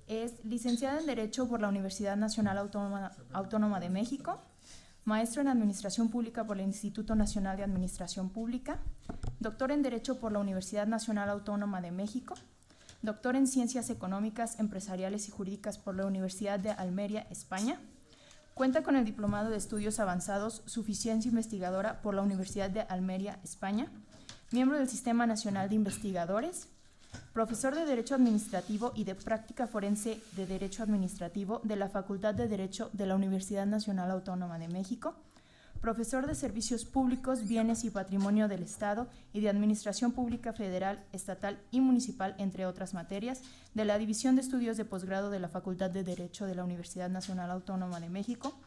Es licenciada en Derecho por la Universidad Nacional Autónoma de México, maestro en Administración Pública por el Instituto Nacional de Administración Pública, doctor en Derecho por la Universidad Nacional Autónoma de México, doctor en Ciencias Económicas, Empresariales y Jurídicas por la Universidad de Almería, España. Cuenta con el Diplomado de Estudios Avanzados Suficiencia Investigadora por la Universidad de Almería, España, miembro del Sistema Nacional de Investigadores, profesor de Derecho Administrativo y de Práctica Forense de Derecho Administrativo de la Facultad de Derecho de la Universidad Nacional Autónoma de México, profesor de Servicios Públicos, Bienes y Patrimonio del Estado y de Administración Pública Federal, Estatal y Municipal, entre otras materias, de la División de Estudios de Posgrado de la Facultad de Derecho de la Universidad Nacional Autónoma de México,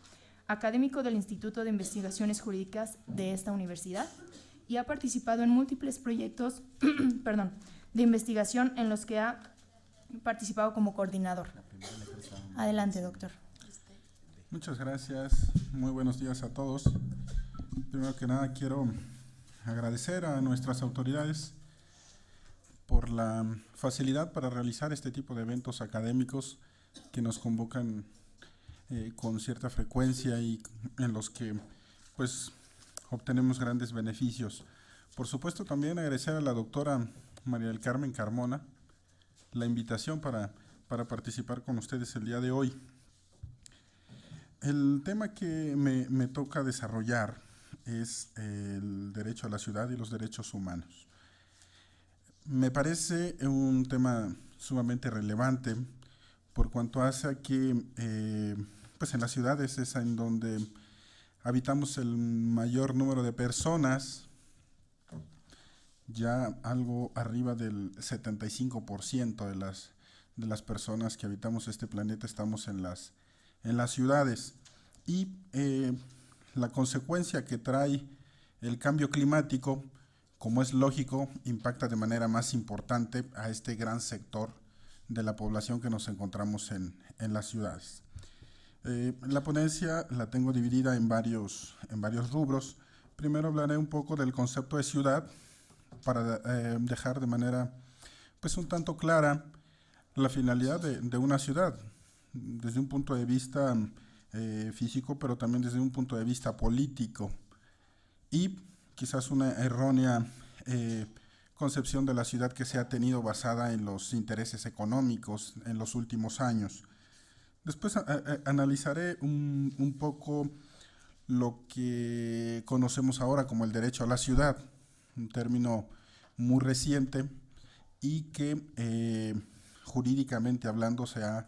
académico del Instituto de Investigaciones Jurídicas de esta universidad, y ha participado en múltiples proyectos de investigación en los que ha participado como coordinador. Adelante, doctor. Muchas gracias, muy buenos días a todos. Primero que nada quiero agradecer a nuestras autoridades por la facilidad para realizar este tipo de eventos académicos que nos convocan con cierta frecuencia y en los que pues obtenemos grandes beneficios. Por supuesto también agradecer a la doctora María del Carmen Carmona la invitación para participar con ustedes el día de hoy. El tema que me toca desarrollar es el derecho a la ciudad y los derechos humanos. Me parece un tema sumamente relevante por cuanto hace a que pues en las ciudades es en donde habitamos el mayor número de personas, ya algo arriba del 75% de las personas que habitamos este planeta estamos en las ciudades, y la consecuencia que trae el cambio climático, como es lógico, impacta de manera más importante a este gran sector de la población que nos encontramos en las ciudades. La ponencia la tengo dividida en varios rubros. Primero hablaré un poco del concepto de ciudad para dejar de manera pues un tanto clara la finalidad de una ciudad, desde un punto de vista físico, pero también desde un punto de vista político, y quizás una errónea concepción de la ciudad que se ha tenido basada en los intereses económicos en los últimos años. Después analizaré un poco lo que conocemos ahora como el derecho a la ciudad, un término muy reciente y que jurídicamente hablando se ha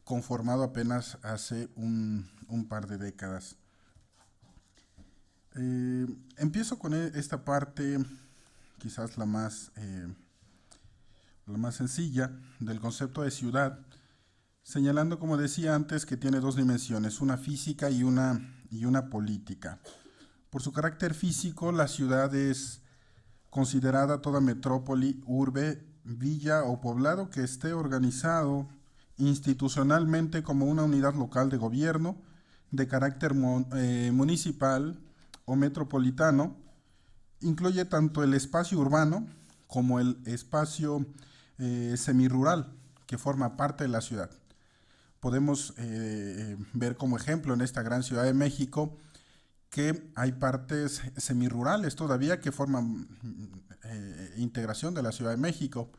conformado apenas hace un par de décadas. Empiezo con esta parte, quizás la más sencilla, del concepto de ciudad, señalando, como decía antes, que tiene dos dimensiones, una física y una política. Por su carácter físico, la ciudad es considerada toda metrópoli, urbe, villa o poblado que esté organizado institucionalmente como una unidad local de gobierno de carácter municipal o metropolitano. Incluye tanto el espacio urbano como el espacio semirural que forma parte de la ciudad. Podemos ver como ejemplo en esta gran Ciudad de México que hay partes semirurales todavía que forman integración de la Ciudad de México.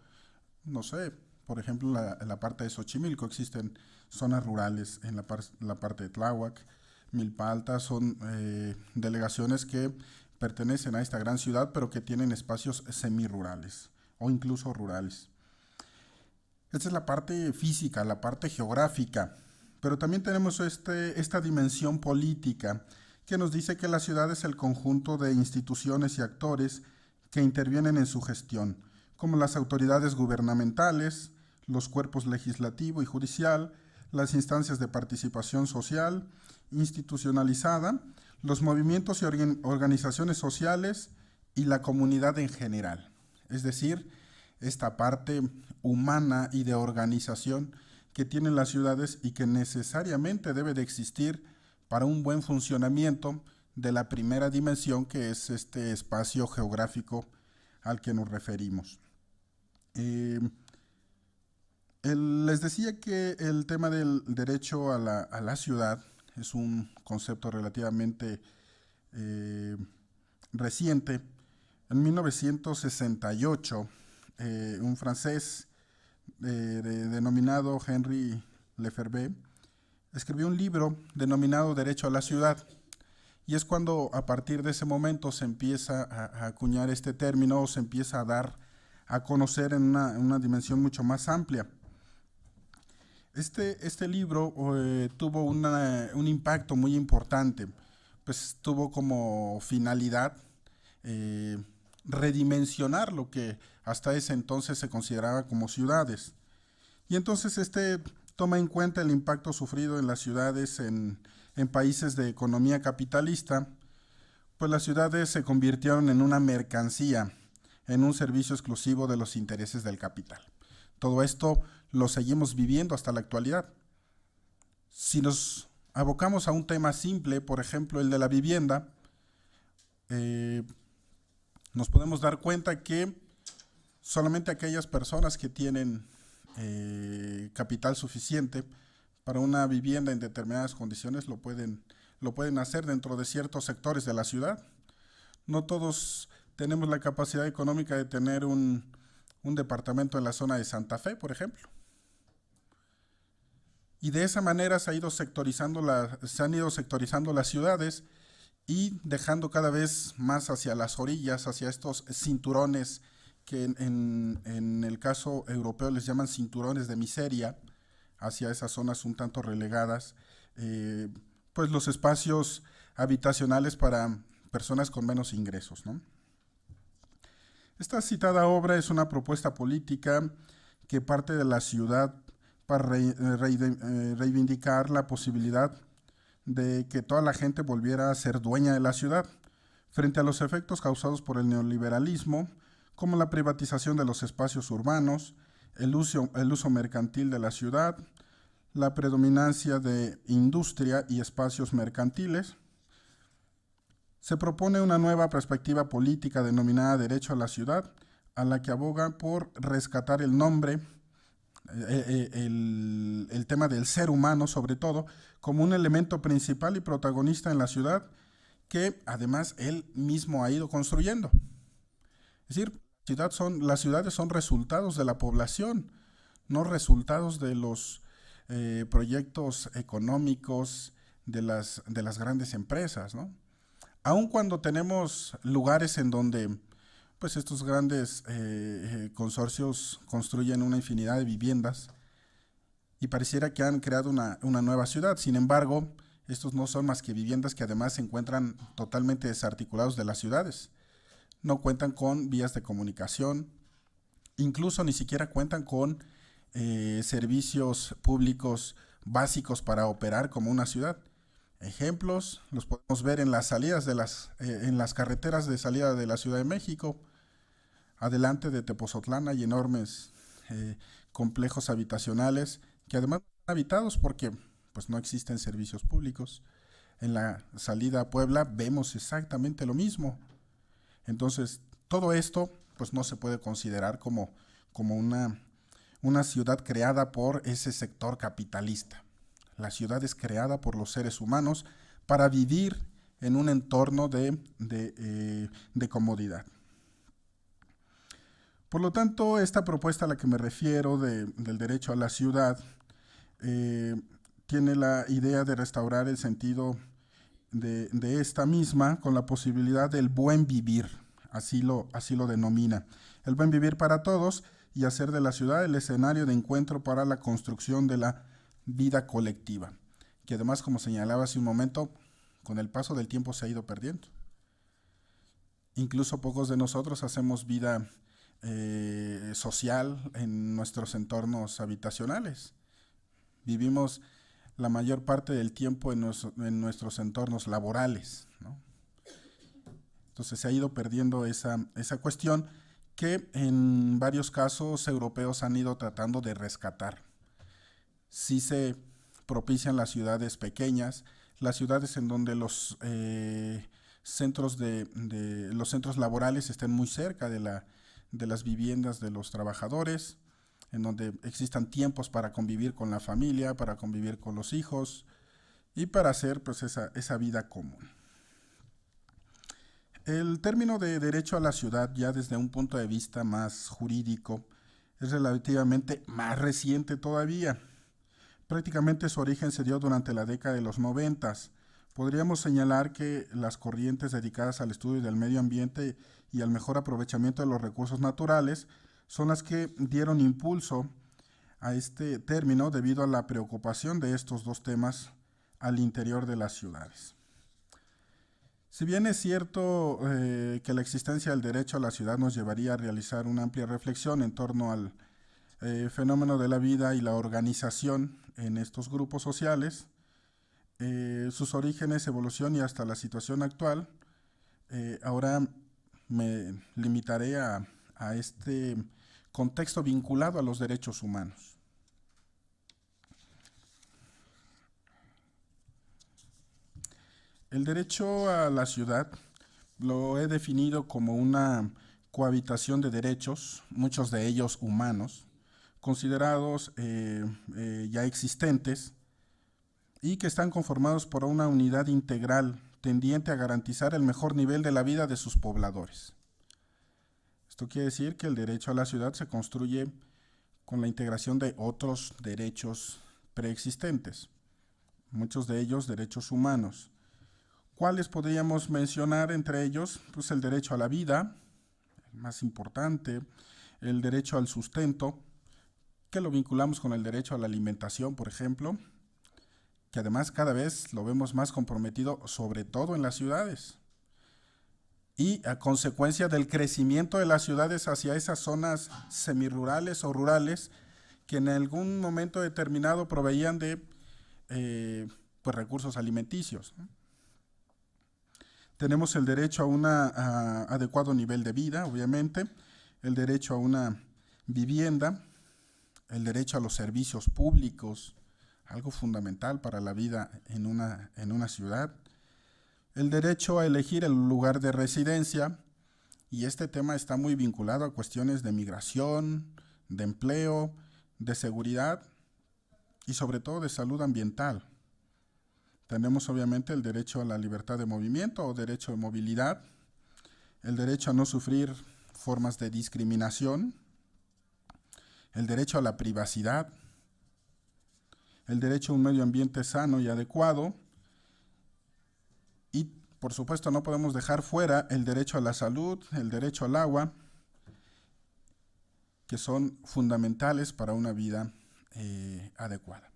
No sé, por ejemplo, en la parte de Xochimilco existen zonas rurales, en la parte de Tláhuac, Milpa Alta, son delegaciones que pertenecen a esta gran ciudad, pero que tienen espacios semirurales o incluso rurales. Esta es la parte física, la parte geográfica, pero también tenemos esta dimensión política que nos dice que la ciudad es el conjunto de instituciones y actores que intervienen en su gestión, como las autoridades gubernamentales, los cuerpos legislativo y judicial, las instancias de participación social institucionalizada, los movimientos y organizaciones sociales y la comunidad en general. Es decir, esta parte humana y de organización que tienen las ciudades y que necesariamente debe de existir para un buen funcionamiento de la primera dimensión, que es este espacio geográfico al que nos referimos. Les decía que el tema del derecho a la ciudad es un concepto relativamente reciente. En 1968, un francés denominado Henri Lefebvre escribió un libro denominado Derecho a la Ciudad, y es cuando a partir de ese momento se empieza a acuñar este término, o se empieza a dar a conocer en una dimensión mucho más amplia. Este libro tuvo un impacto muy importante, pues tuvo como finalidad redimensionar lo que hasta ese entonces se consideraba como ciudades. Y entonces toma en cuenta el impacto sufrido en las ciudades en países de economía capitalista, pues las ciudades se convirtieron en una mercancía, en un servicio exclusivo de los intereses del capital. Todo esto lo seguimos viviendo hasta la actualidad. Si nos abocamos a un tema simple, por ejemplo el de la vivienda, nos podemos dar cuenta que solamente aquellas personas que tienen capital suficiente para una vivienda en determinadas condiciones lo pueden hacer dentro de ciertos sectores de la ciudad. No todos tenemos la capacidad económica de tener un departamento en la zona de Santa Fe, por ejemplo. Y de esa manera se han ido sectorizando las ciudades y dejando cada vez más hacia las orillas, hacia estos cinturones que en el caso europeo les llaman cinturones de miseria, hacia esas zonas un tanto relegadas, pues los espacios habitacionales para personas con menos ingresos, ¿no? Esta citada obra es una propuesta política que parte de la ciudad para reivindicar la posibilidad de que toda la gente volviera a ser dueña de la ciudad, frente a los efectos causados por el neoliberalismo, como la privatización de los espacios urbanos, el uso mercantil de la ciudad, la predominancia de industria y espacios mercantiles. Se propone una nueva perspectiva política denominada Derecho a la Ciudad, a la que aboga por rescatar el nombre, el tema del ser humano sobre todo, como un elemento principal y protagonista en la ciudad, que además él mismo ha ido construyendo. Es decir, las ciudades son resultados de la población, no resultados de los proyectos económicos de las grandes empresas, ¿no? Aun cuando tenemos lugares en donde pues estos grandes consorcios construyen una infinidad de viviendas y pareciera que han creado una nueva ciudad. Sin embargo, estos no son más que viviendas que además se encuentran totalmente desarticulados de las ciudades. No cuentan con vías de comunicación, incluso ni siquiera cuentan con servicios públicos básicos para operar como una ciudad. Ejemplos los podemos ver en las salidas en las carreteras de salida de la Ciudad de México. Adelante de Tepozotlán hay enormes complejos habitacionales que además no están habitados porque pues no existen servicios públicos. En la salida a Puebla vemos exactamente lo mismo. Entonces, todo esto pues no se puede considerar como una ciudad creada por ese sector capitalista. La ciudad es creada por los seres humanos para vivir en un entorno de comodidad. Por lo tanto, esta propuesta a la que me refiero del derecho a la ciudad tiene la idea de restaurar el sentido de esta misma con la posibilidad del buen vivir, así lo denomina. El buen vivir para todos y hacer de la ciudad el escenario de encuentro para la construcción de la vida colectiva, que además, como señalaba hace un momento, con el paso del tiempo se ha ido perdiendo. Incluso pocos de nosotros hacemos vida social en nuestros entornos habitacionales. Vivimos la mayor parte del tiempo en nuestros entornos laborales, ¿no? Entonces se ha ido perdiendo esa cuestión que en varios casos europeos han ido tratando de rescatar. Sí se propician las ciudades pequeñas, las ciudades en donde los centros laborales estén muy cerca de las viviendas de los trabajadores, en donde existan tiempos para convivir con la familia, para convivir con los hijos y para hacer pues esa vida común. El término de derecho a la ciudad, ya desde un punto de vista más jurídico, es relativamente más reciente todavía. Prácticamente su origen se dio durante la década de los 90. Podríamos señalar que las corrientes dedicadas al estudio del medio ambiente y al mejor aprovechamiento de los recursos naturales son las que dieron impulso a este término debido a la preocupación de estos dos temas al interior de las ciudades. Si bien es cierto que la existencia del derecho a la ciudad nos llevaría a realizar una amplia reflexión en torno al fenómeno de la vida y la organización en estos grupos sociales, sus orígenes, evolución y hasta la situación actual, ahora me limitaré a este contexto vinculado a los derechos humanos. El derecho a la ciudad lo he definido como una cohabitación de derechos, muchos de ellos humanos, considerados ya existentes y que están conformados por una unidad integral tendiente a garantizar el mejor nivel de la vida de sus pobladores. Esto quiere decir que el derecho a la ciudad se construye con la integración de otros derechos preexistentes, muchos de ellos derechos humanos. ¿Cuáles podríamos mencionar entre ellos? Pues el derecho a la vida, el más importante, el derecho al sustento, que lo vinculamos con el derecho a la alimentación, por ejemplo, que además cada vez lo vemos más comprometido, sobre todo en las ciudades. Y a consecuencia del crecimiento de las ciudades hacia esas zonas semirurales o rurales que en algún momento determinado proveían de pues recursos alimenticios, ¿no? Tenemos el derecho a un adecuado nivel de vida, obviamente, el derecho a una vivienda, el derecho a los servicios públicos, algo fundamental para la vida en una ciudad, el derecho a elegir el lugar de residencia, y este tema está muy vinculado a cuestiones de migración, de empleo, de seguridad y sobre todo de salud ambiental. Tenemos obviamente el derecho a la libertad de movimiento o derecho de movilidad, el derecho a no sufrir formas de discriminación, el derecho a la privacidad, el derecho a un medio ambiente sano y adecuado y, por supuesto, no podemos dejar fuera el derecho a la salud, el derecho al agua, que son fundamentales para una vida adecuada.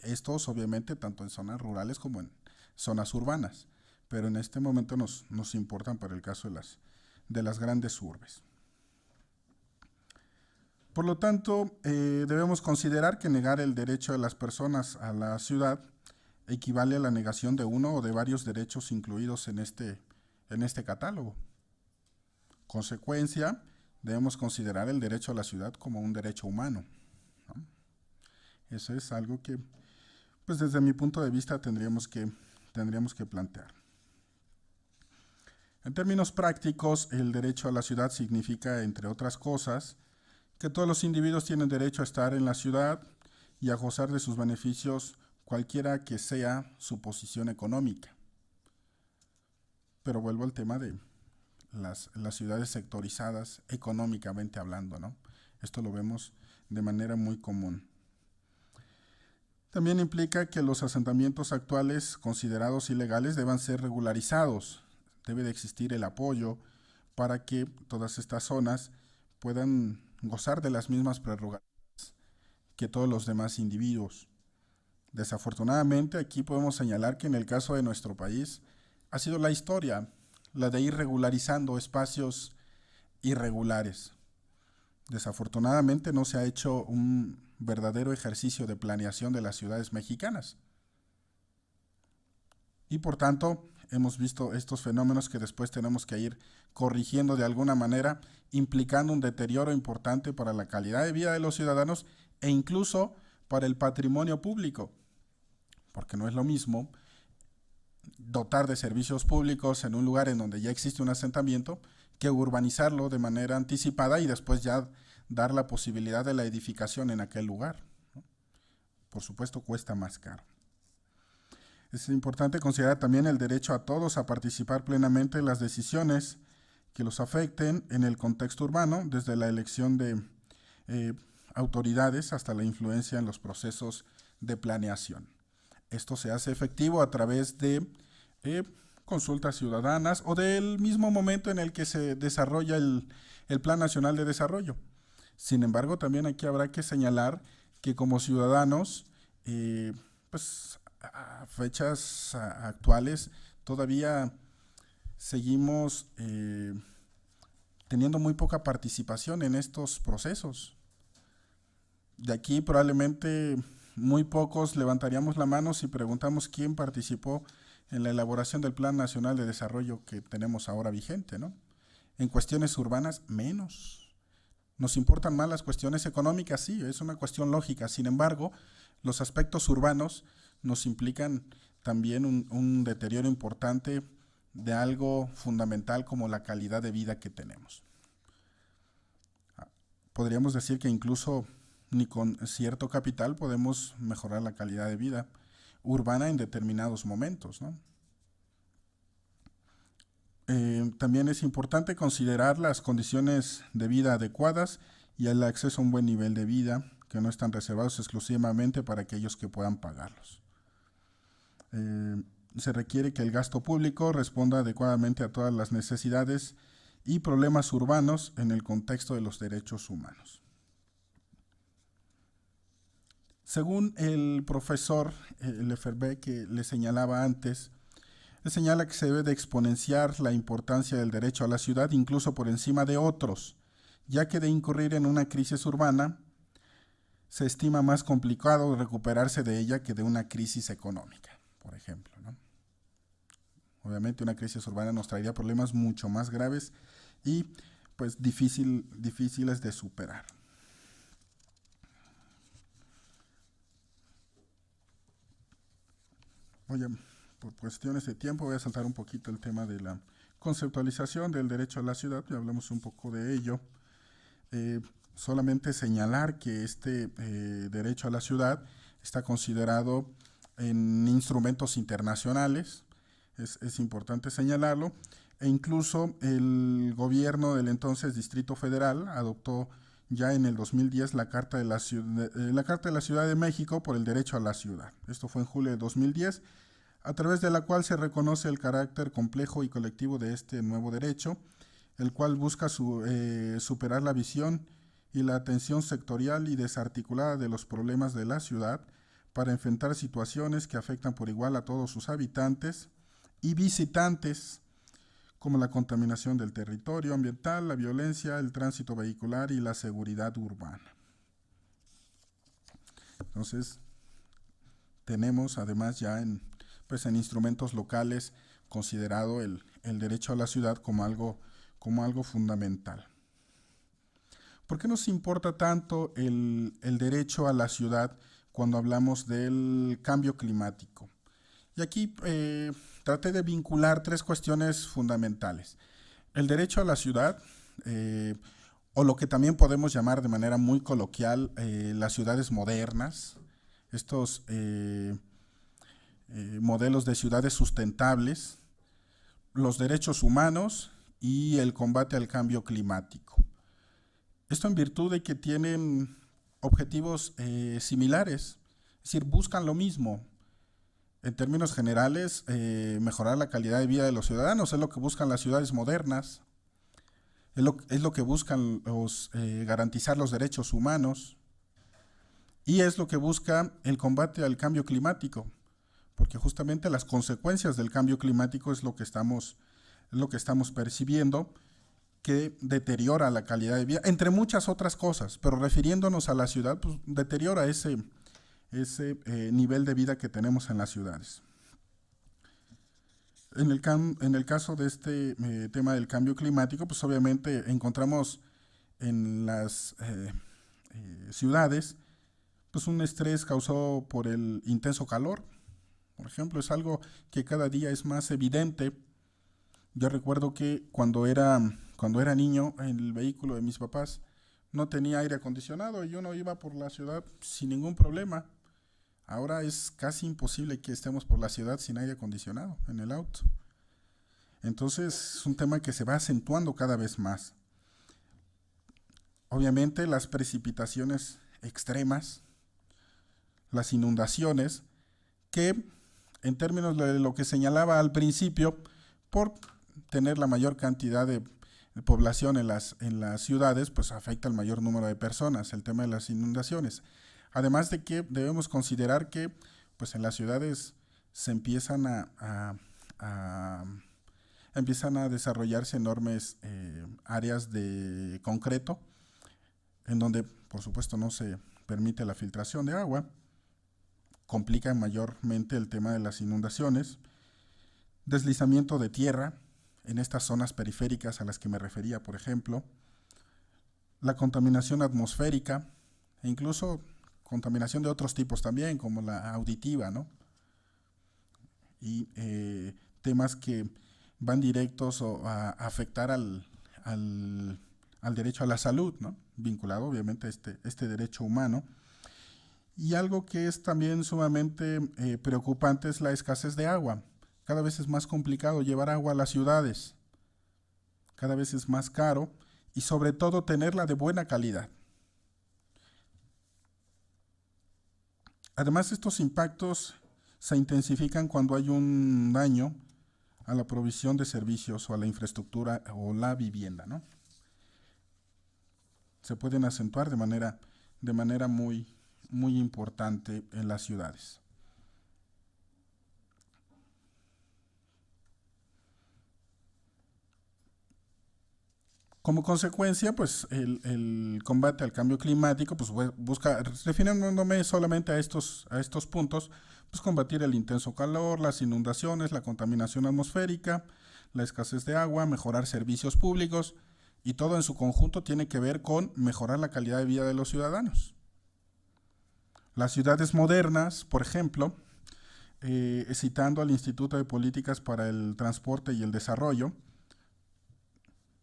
Estos, obviamente, tanto en zonas rurales como en zonas urbanas, pero en este momento nos importan para el caso de las grandes urbes. Por lo tanto, debemos considerar que negar el derecho de las personas a la ciudad equivale a la negación de uno o de varios derechos incluidos en este catálogo. Consecuencia, debemos considerar el derecho a la ciudad como un derecho humano, ¿no? Eso es algo que, pues desde mi punto de vista, tendríamos que plantear. En términos prácticos, el derecho a la ciudad significa, entre otras cosas, que todos los individuos tienen derecho a estar en la ciudad y a gozar de sus beneficios cualquiera que sea su posición económica. Pero vuelvo al tema de las ciudades sectorizadas económicamente hablando, ¿no? Esto lo vemos de manera muy común. También implica que los asentamientos actuales considerados ilegales deban ser regularizados. Debe de existir el apoyo para que todas estas zonas puedan gozar de las mismas prerrogativas que todos los demás individuos. Desafortunadamente, aquí podemos señalar que en el caso de nuestro país ha sido la historia la de ir regularizando espacios irregulares. Desafortunadamente no se ha hecho un verdadero ejercicio de planeación de las ciudades mexicanas. Y por tanto, hemos visto estos fenómenos que después tenemos que ir corrigiendo de alguna manera, implicando un deterioro importante para la calidad de vida de los ciudadanos e incluso para el patrimonio público, porque no es lo mismo dotar de servicios públicos en un lugar en donde ya existe un asentamiento que urbanizarlo de manera anticipada y después ya dar la posibilidad de la edificación en aquel lugar, ¿no? Por supuesto, cuesta más caro. Es importante considerar también el derecho a todos a participar plenamente en las decisiones que los afecten en el contexto urbano, desde la elección de autoridades hasta la influencia en los procesos de planeación. Esto se hace efectivo a través de consultas ciudadanas o del mismo momento en el que se desarrolla el Plan Nacional de Desarrollo. Sin embargo, también aquí habrá que señalar que como ciudadanos, pues a fechas actuales todavía seguimos teniendo muy poca participación en estos procesos. De aquí probablemente muy pocos levantaríamos la mano si preguntamos quién participó en la elaboración del Plan Nacional de Desarrollo que tenemos ahora vigente, ¿no? En cuestiones urbanas, menos. Nos importan más las cuestiones económicas, sí, es una cuestión lógica. Sin embargo, los aspectos urbanos nos implican también un deterioro importante de algo fundamental como la calidad de vida que tenemos. Podríamos decir que incluso ni con cierto capital podemos mejorar la calidad de vida urbana en determinados momentos, ¿no? También es importante considerar las condiciones de vida adecuadas y el acceso a un buen nivel de vida que no están reservados exclusivamente para aquellos que puedan pagarlos. Se requiere que el gasto público responda adecuadamente a todas las necesidades y problemas urbanos en el contexto de los derechos humanos. Según el profesor Lefebvre, que le señalaba antes, le señala que se debe de exponenciar la importancia del derecho a la ciudad incluso por encima de otros, ya que de incurrir en una crisis urbana se estima más complicado recuperarse de ella que de una crisis económica, por ejemplo, ¿no? Obviamente una crisis urbana nos traería problemas mucho más graves y pues difíciles de superar. Por cuestiones de tiempo voy a saltar un poquito el tema de la conceptualización del derecho a la ciudad, ya hablamos un poco de ello. Solamente señalar que este derecho a la ciudad está considerado en instrumentos internacionales, es importante señalarlo, e incluso el gobierno del entonces Distrito Federal adoptó ya en el 2010 la Carta de la Ciudad de México por el derecho a la ciudad. Esto fue en julio de 2010, a través de la cual se reconoce el carácter complejo y colectivo de este nuevo derecho, el cual busca superar la visión y la atención sectorial y desarticulada de los problemas de la ciudad para enfrentar situaciones que afectan por igual a todos sus habitantes y visitantes, como la contaminación del territorio ambiental, la violencia, el tránsito vehicular y la seguridad urbana. Entonces, tenemos además ya en instrumentos locales considerado el derecho a la ciudad como algo fundamental. ¿Por qué nos importa tanto el derecho a la ciudad cuando hablamos del cambio climático? Y aquí traté de vincular tres cuestiones fundamentales. El derecho a la ciudad, o lo que también podemos llamar de manera muy coloquial las ciudades modernas, estos modelos de ciudades sustentables, los derechos humanos y el combate al cambio climático. Esto en virtud de que tienen objetivos similares, es decir, buscan lo mismo. En términos generales, mejorar la calidad de vida de los ciudadanos es lo que buscan las ciudades modernas, es lo que buscan garantizar los derechos humanos y es lo que busca el combate al cambio climático, porque justamente las consecuencias del cambio climático es lo que estamos percibiendo, que deteriora la calidad de vida, entre muchas otras cosas, pero refiriéndonos a la ciudad, pues deteriora ese nivel de vida que tenemos en las ciudades. En el caso de este tema del cambio climático, pues obviamente encontramos en las ciudades pues un estrés causado por el intenso calor. Por ejemplo, es algo que cada día es más evidente. Yo recuerdo que cuando era niño, en el vehículo de mis papás, no tenía aire acondicionado y uno iba por la ciudad sin ningún problema. Ahora es casi imposible que estemos por la ciudad sin aire acondicionado en el auto. Entonces es un tema que se va acentuando cada vez más. Obviamente las precipitaciones extremas, las inundaciones, que en términos de lo que señalaba al principio, por tener la mayor cantidad de población en las ciudades, pues afecta al mayor número de personas, el tema de las inundaciones. Además de que debemos considerar que pues en las ciudades se empiezan empiezan a desarrollarse enormes áreas de concreto, en donde por supuesto no se permite la filtración de agua, complica mayormente el tema de las inundaciones, deslizamiento de tierra en estas zonas periféricas a las que me refería, por ejemplo, la contaminación atmosférica e incluso contaminación de otros tipos también, como la auditiva, ¿no? Y temas que van directos a afectar al derecho a la salud, ¿no? Vinculado obviamente a este derecho humano. Y algo que es también sumamente preocupante es la escasez de agua. Cada vez es más complicado llevar agua a las ciudades, cada vez es más caro y sobre todo tenerla de buena calidad. Además, estos impactos se intensifican cuando hay un daño a la provisión de servicios o a la infraestructura o la vivienda, ¿no? Se pueden acentuar de manera muy importante en las ciudades. Como consecuencia, pues el combate al cambio climático pues busca, refiriéndome solamente a estos puntos, pues combatir el intenso calor, las inundaciones, la contaminación atmosférica, la escasez de agua, mejorar servicios públicos, y todo en su conjunto tiene que ver con mejorar la calidad de vida de los ciudadanos. Las ciudades modernas, por ejemplo, citando al Instituto de Políticas para el Transporte y el Desarrollo,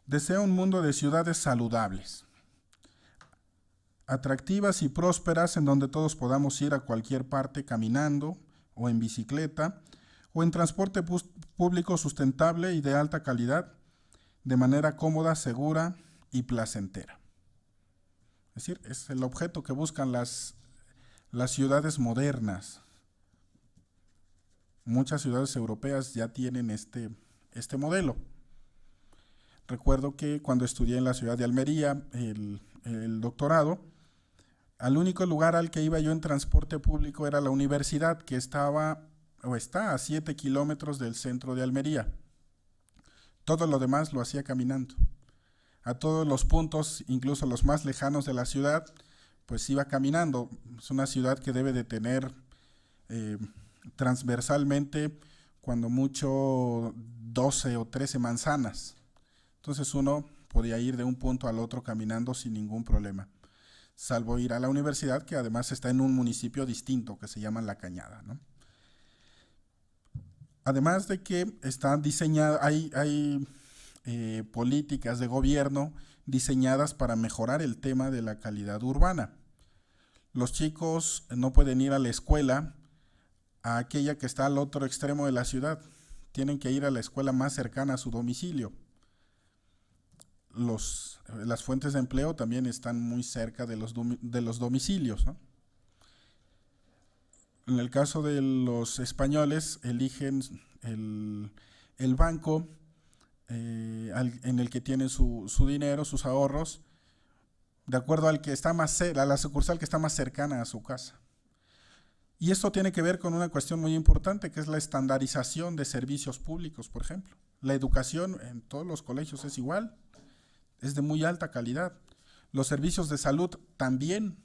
desea un mundo de ciudades saludables, atractivas y prósperas en donde todos podamos ir a cualquier parte caminando o en bicicleta o en transporte público sustentable y de alta calidad, de manera cómoda, segura y placentera. Es decir, es el objeto que buscan las ciudades modernas. Muchas ciudades europeas ya tienen este modelo. Recuerdo que cuando estudié en la ciudad de Almería el doctorado, al único lugar al que iba yo en transporte público era la universidad, que está a 7 kilómetros del centro de Almería. Todo lo demás lo hacía caminando. A todos los puntos, incluso los más lejanos de la ciudad, pues iba caminando. Es una ciudad que debe de tener transversalmente, cuando mucho, 12 o 13 manzanas. Entonces uno podía ir de un punto al otro caminando sin ningún problema, salvo ir a la universidad, que además está en un municipio distinto que se llama La Cañada, ¿no? Además de que están diseñadas, hay políticas de gobierno diseñadas para mejorar el tema de la calidad urbana. Los chicos no pueden ir a la escuela, a aquella que está al otro extremo de la ciudad, tienen que ir a la escuela más cercana a su domicilio. Las fuentes de empleo también están muy cerca de los domicilios, ¿no? En el caso de los españoles, eligen el banco en el que tienen su dinero, sus ahorros, de acuerdo al que está a la sucursal que está más cercana a su casa. Y esto tiene que ver con una cuestión muy importante, que es la estandarización de servicios públicos, por ejemplo. La educación en todos los colegios es igual, es de muy alta calidad. Los servicios de salud también.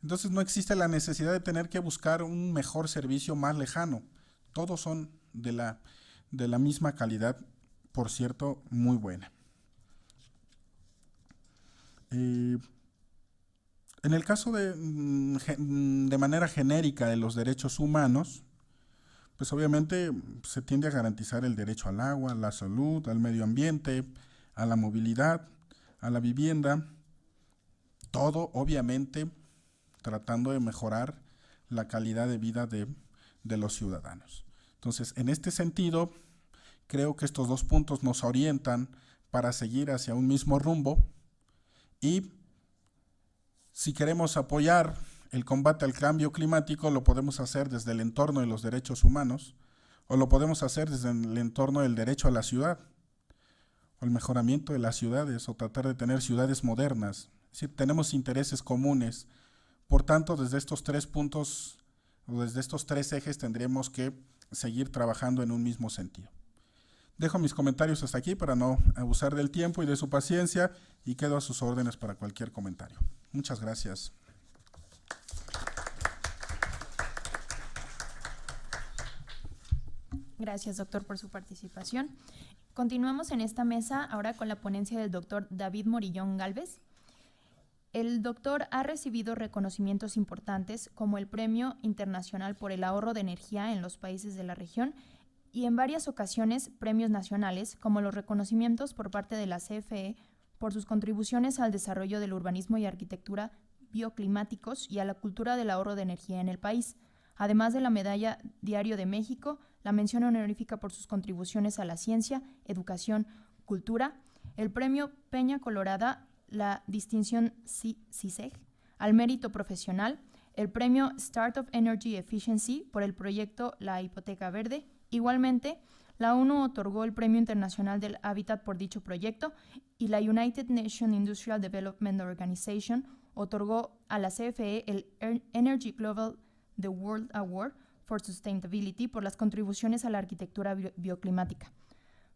Entonces no existe la necesidad de tener que buscar un mejor servicio más lejano. Todos son de la misma calidad, por cierto, muy buena. En el caso de manera genérica de los derechos humanos, pues obviamente se tiende a garantizar el derecho al agua, a la salud, al medio ambiente, a la movilidad, a la vivienda, todo obviamente tratando de mejorar la calidad de vida de los ciudadanos. Entonces, en este sentido, creo que estos dos puntos nos orientan para seguir hacia un mismo rumbo y si queremos apoyar el combate al cambio climático, lo podemos hacer desde el entorno de los derechos humanos o lo podemos hacer desde el entorno del derecho a la ciudad o el mejoramiento de las ciudades o tratar de tener ciudades modernas. Es decir, tenemos intereses comunes. Por tanto, desde estos 3 puntos o desde estos 3 ejes tendremos que seguir trabajando en un mismo sentido. Dejo mis comentarios hasta aquí para no abusar del tiempo y de su paciencia y quedo a sus órdenes para cualquier comentario. Muchas gracias. Gracias, doctor, por su participación. Continuamos en esta mesa ahora con la ponencia del doctor David Morillón Gálvez. El doctor ha recibido reconocimientos importantes como el Premio Internacional por el Ahorro de Energía en los países de la región y en varias ocasiones premios nacionales como los reconocimientos por parte de la CFE por sus contribuciones al desarrollo del urbanismo y arquitectura bioclimáticos y a la cultura del ahorro de energía en el país, además de la Medalla Diario de México, la mención honorífica por sus contribuciones a la ciencia, educación, cultura, el Premio Peña Colorada, la distinción CISEG al mérito profesional, el Premio Startup Energy Efficiency por el proyecto La Hipoteca Verde. Igualmente, la ONU otorgó el Premio Internacional del Hábitat por dicho proyecto y la United Nations Industrial Development Organization otorgó a la CFE el Energy Global The World Award for Sustainability por las contribuciones a la arquitectura bioclimática.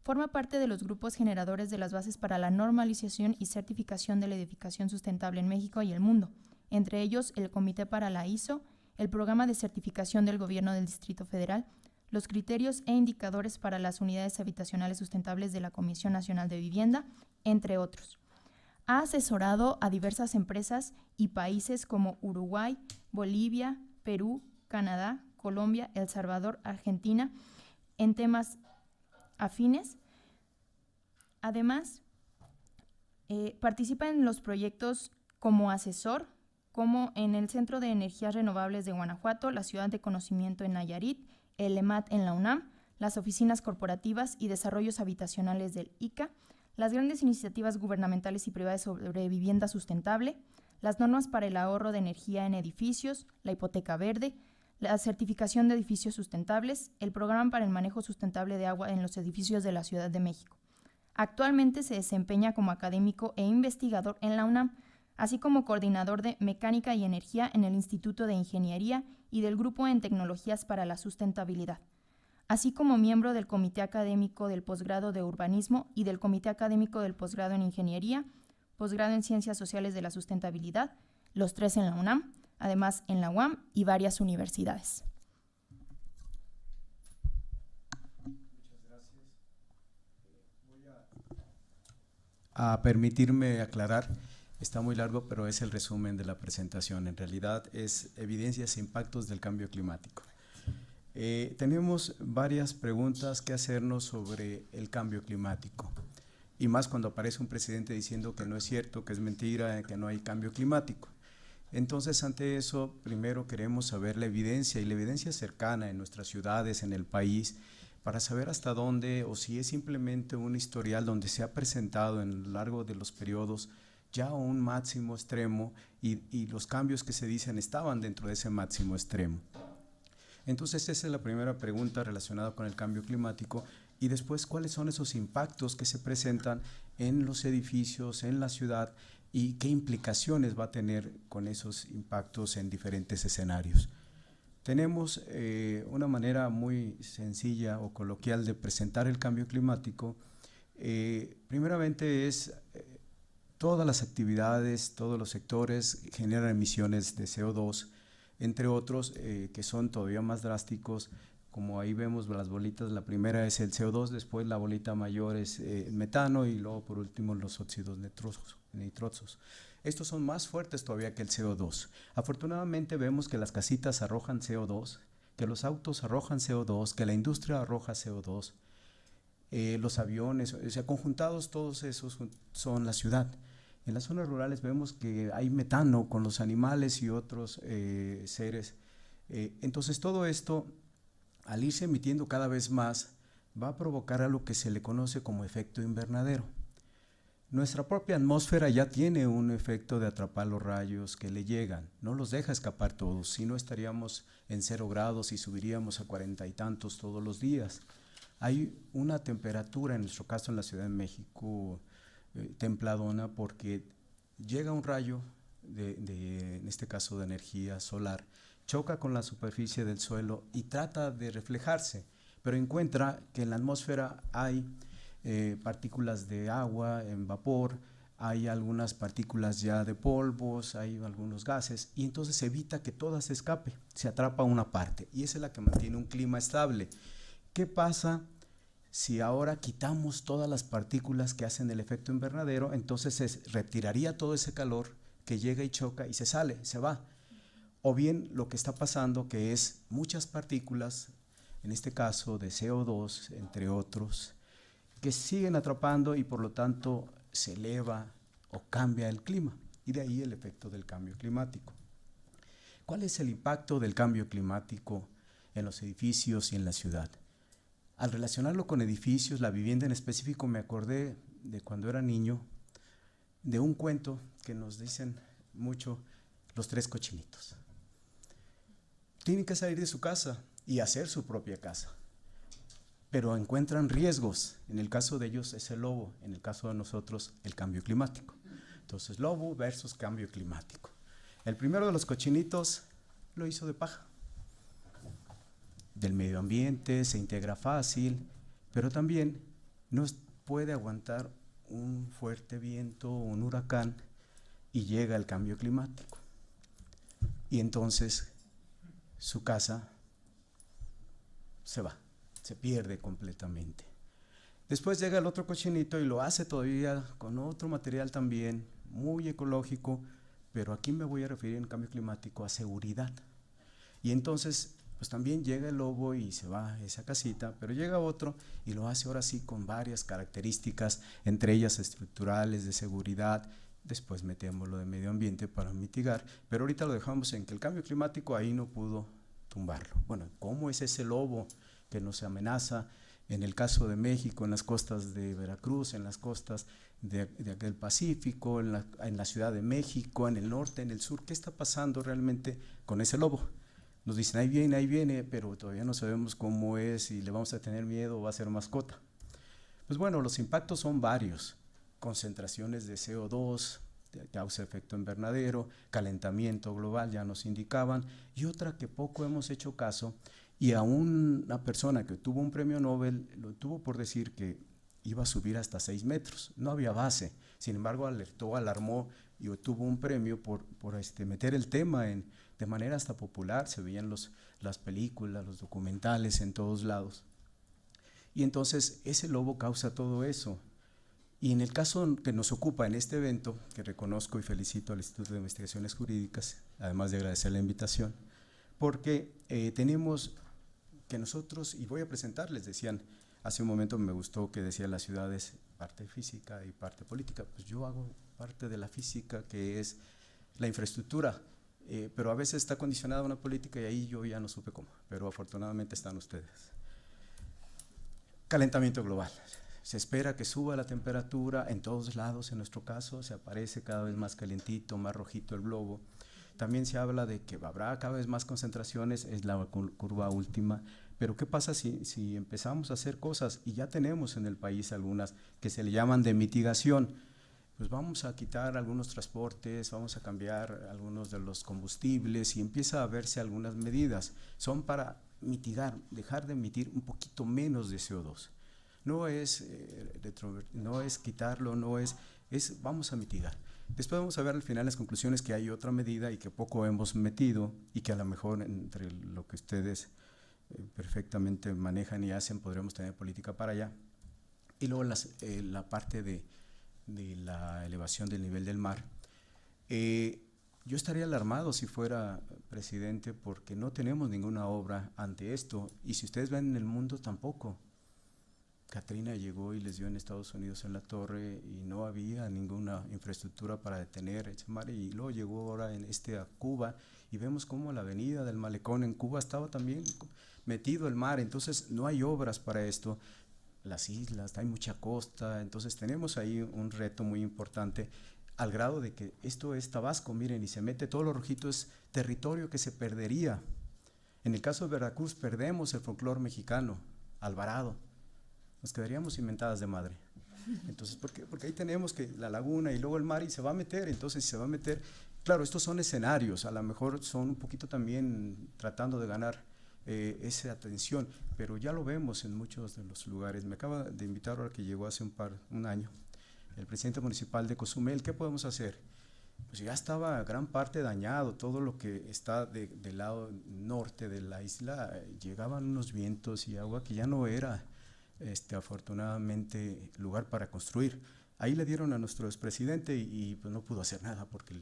Forma parte de los grupos generadores de las bases para la normalización y certificación de la edificación sustentable en México y el mundo, entre ellos el Comité para la ISO, el Programa de Certificación del Gobierno del Distrito Federal, los criterios e indicadores para las unidades habitacionales sustentables de la Comisión Nacional de Vivienda, entre otros. Ha asesorado a diversas empresas y países como Uruguay, Bolivia, Perú, Canadá, Colombia, El Salvador, Argentina, en temas afines. Además, participa en los proyectos como asesor, como en el Centro de Energías Renovables de Guanajuato, la Ciudad de Conocimiento en Nayarit, el EMAT en la UNAM, las oficinas corporativas y desarrollos habitacionales del ICA, las grandes iniciativas gubernamentales y privadas sobre vivienda sustentable, las normas para el ahorro de energía en edificios, la hipoteca verde, la certificación de edificios sustentables, el programa para el manejo sustentable de agua en los edificios de la Ciudad de México. Actualmente se desempeña como académico e investigador en la UNAM, así como coordinador de Mecánica y Energía en el Instituto de Ingeniería y del Grupo en Tecnologías para la Sustentabilidad, así como miembro del Comité Académico del Posgrado de Urbanismo y del Comité Académico del Posgrado en Ingeniería, Posgrado en Ciencias Sociales de la Sustentabilidad, los 3 en la UNAM, además en la UAM y varias universidades. Muchas gracias. Voy a permitirme aclarar, está muy largo, pero es el resumen de la presentación. En realidad es evidencias e impactos del cambio climático. Tenemos varias preguntas que hacernos sobre el cambio climático. Y más cuando aparece un presidente diciendo que no es cierto, que es mentira, que no hay cambio climático. Entonces, ante eso, primero queremos saber la evidencia y la evidencia cercana en nuestras ciudades, en el país, para saber hasta dónde o si es simplemente un historial donde se ha presentado en lo largo de los periodos ya un máximo extremo y los cambios que se dicen estaban dentro de ese máximo extremo. Entonces, esa es la primera pregunta relacionada con el cambio climático. Y después, ¿cuáles son esos impactos que se presentan en los edificios, en la ciudad y qué implicaciones va a tener con esos impactos en diferentes escenarios? Tenemos una manera muy sencilla o coloquial de presentar el cambio climático. Primeramente es todas las actividades, todos los sectores generan emisiones de CO2, entre otros que son todavía más drásticos. Como ahí vemos las bolitas, la primera es el CO2, después la bolita mayor es el metano y luego por último los óxidos nitrosos. Estos son más fuertes todavía que el CO2. Afortunadamente vemos que las casitas arrojan CO2, que los autos arrojan CO2, que la industria arroja CO2, los aviones, o sea, conjuntados todos esos son la ciudad. En las zonas rurales vemos que hay metano con los animales y otros seres. Entonces todo esto, al irse emitiendo cada vez más, va a provocar a lo que se le conoce como efecto invernadero. Nuestra propia atmósfera ya tiene un efecto de atrapar los rayos que le llegan, no los deja escapar todos, si no estaríamos en 0 grados y subiríamos a 40 y tantos todos los días. Hay una temperatura, en nuestro caso en la Ciudad de México, templadona, porque llega un rayo, en este caso de energía solar, choca con la superficie del suelo y trata de reflejarse, pero encuentra que en la atmósfera hay partículas de agua en vapor, hay algunas partículas ya de polvos, hay algunos gases, y entonces evita que toda se escape, se atrapa una parte, y esa es la que mantiene un clima estable. ¿Qué pasa si ahora quitamos todas las partículas que hacen el efecto invernadero? Entonces se retiraría todo ese calor que llega y choca y se sale, se va. O bien lo que está pasando, que es muchas partículas, en este caso de CO2, entre otros, que siguen atrapando y por lo tanto se eleva o cambia el clima, y de ahí el efecto del cambio climático. ¿Cuál es el impacto del cambio climático en los edificios y en la ciudad? Al relacionarlo con edificios, la vivienda en específico, me acordé de cuando era niño, de un cuento que nos dicen mucho, los 3 cochinitos. Tienen que salir de su casa y hacer su propia casa, pero encuentran riesgos. En el caso de ellos es el lobo, en el caso de nosotros el cambio climático. Entonces, lobo versus cambio climático. El primero de los cochinitos lo hizo de paja. Del medio ambiente, se integra fácil, pero también no puede aguantar un fuerte viento o un huracán y llega el cambio climático. Y entonces su casa se va, se pierde completamente. Después llega el otro cochinito y lo hace todavía con otro material también, muy ecológico, pero aquí me voy a referir en cambio climático a seguridad. Y entonces pues también llega el lobo y se va a esa casita, pero llega otro y lo hace ahora sí con varias características, entre ellas estructurales, de seguridad. Después metemos lo de medio ambiente para mitigar, pero ahorita lo dejamos en que el cambio climático ahí no pudo tumbarlo. Bueno, ¿cómo es ese lobo que nos amenaza? En el caso de México, en las costas de Veracruz, en las costas del Pacífico, en la Ciudad de México, en el norte, en el sur, ¿qué está pasando realmente con ese lobo? Nos dicen, ahí viene, pero todavía no sabemos cómo es, y le vamos a tener miedo o va a ser mascota. Pues bueno, los impactos son varios. Concentraciones de CO2, causa efecto invernadero, calentamiento global, ya nos indicaban, y otra que poco hemos hecho caso, y a una persona que tuvo un premio Nobel, lo tuvo por decir que iba a subir hasta 6 metros, no había base, sin embargo alertó, alarmó y obtuvo un premio por meter el tema de manera hasta popular, se veían las películas, los documentales en todos lados. Y entonces ese lobo causa todo eso. Y en el caso que nos ocupa en este evento, que reconozco y felicito al Instituto de Investigaciones Jurídicas, además de agradecer la invitación, porque tenemos que nosotros, y voy a presentarles, decían, hace un momento me gustó que decía las ciudades parte física y parte política, pues yo hago parte de la física, que es la infraestructura, pero a veces está condicionada a una política y ahí yo ya no supe cómo, pero afortunadamente están ustedes. Calentamiento global. Se espera que suba la temperatura en todos lados, en nuestro caso se aparece cada vez más calientito, más rojito el globo. También se habla de que habrá cada vez más concentraciones, es la curva última, pero ¿qué pasa si empezamos a hacer cosas? Y ya tenemos en el país algunas que se le llaman de mitigación. Pues vamos a quitar algunos transportes, vamos a cambiar algunos de los combustibles y empieza a verse algunas medidas. Son para mitigar, dejar de emitir un poquito menos de CO2. No es quitarlo, vamos a mitigar. Después vamos a ver al final las conclusiones que hay otra medida y que poco hemos metido y que a lo mejor entre lo que ustedes perfectamente manejan y hacen podremos tener política para allá. Y luego la parte de la elevación del nivel del mar. Yo estaría alarmado si fuera presidente porque no tenemos ninguna obra ante esto y si ustedes ven en el mundo tampoco. Katrina llegó y les dio en Estados Unidos en la torre y no había ninguna infraestructura para detener ese mar, y luego llegó ahora a Cuba y vemos cómo la avenida del Malecón en Cuba estaba también metido el mar, entonces no hay obras para esto. Las islas, hay mucha costa, entonces tenemos ahí un reto muy importante, al grado de que esto es Tabasco, miren, y se mete todo lo rojito, es territorio que se perdería. En el caso de Veracruz perdemos el folclore mexicano, Alvarado, nos quedaríamos inventadas de madre. Entonces, ¿por qué? Porque ahí tenemos que la laguna y luego el mar, y se va a meter, entonces se va a meter. Claro, estos son escenarios, a lo mejor son un poquito también tratando de ganar esa atención, pero ya lo vemos en muchos de los lugares. Me acaba de invitar ahora que llegó hace un año el presidente municipal de Cozumel. ¿Qué podemos hacer? Pues ya estaba gran parte dañado, todo lo que está del lado norte de la isla, llegaban unos vientos y agua que ya no era afortunadamente lugar para construir. Ahí le dieron a nuestro expresidente y pues no pudo hacer nada porque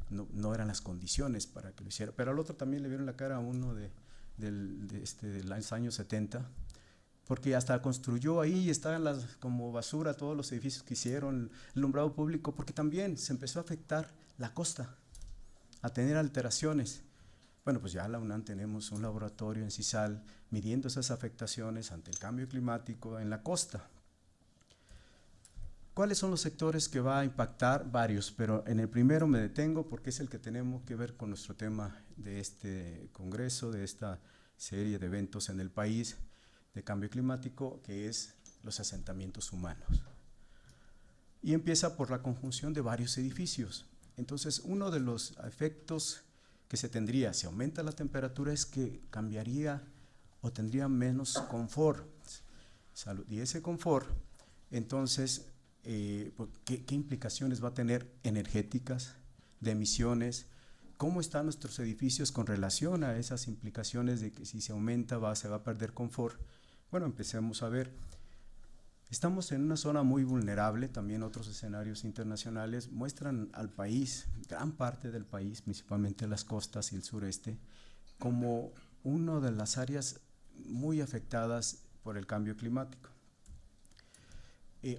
no eran las condiciones para que lo hiciera. Pero al otro también le vieron la cara a uno de los años 70, porque hasta construyó ahí y estaban como basura todos los edificios que hicieron, el alumbrado público, porque también se empezó a afectar la costa, a tener alteraciones. Bueno, pues ya la UNAM tenemos un laboratorio en CISAL midiendo esas afectaciones ante el cambio climático en la costa. ¿Cuáles son los sectores que va a impactar? Varios, pero en el primero me detengo porque es el que tenemos que ver con nuestro tema de este congreso, de esta serie de eventos en el país de cambio climático, que es los asentamientos humanos. Y empieza por la conjunción de varios edificios. Entonces, uno de los efectos que se tendría si aumenta la temperatura es que cambiaría o tendría menos confort. Y ese confort, entonces, ¿qué implicaciones va a tener energéticas, de emisiones? ¿Cómo están nuestros edificios con relación a esas implicaciones de que si se aumenta se va a perder confort? Bueno, empecemos a ver. Estamos en una zona muy vulnerable, también otros escenarios internacionales muestran al país, gran parte del país, principalmente las costas y el sureste, como una de las áreas muy afectadas por el cambio climático.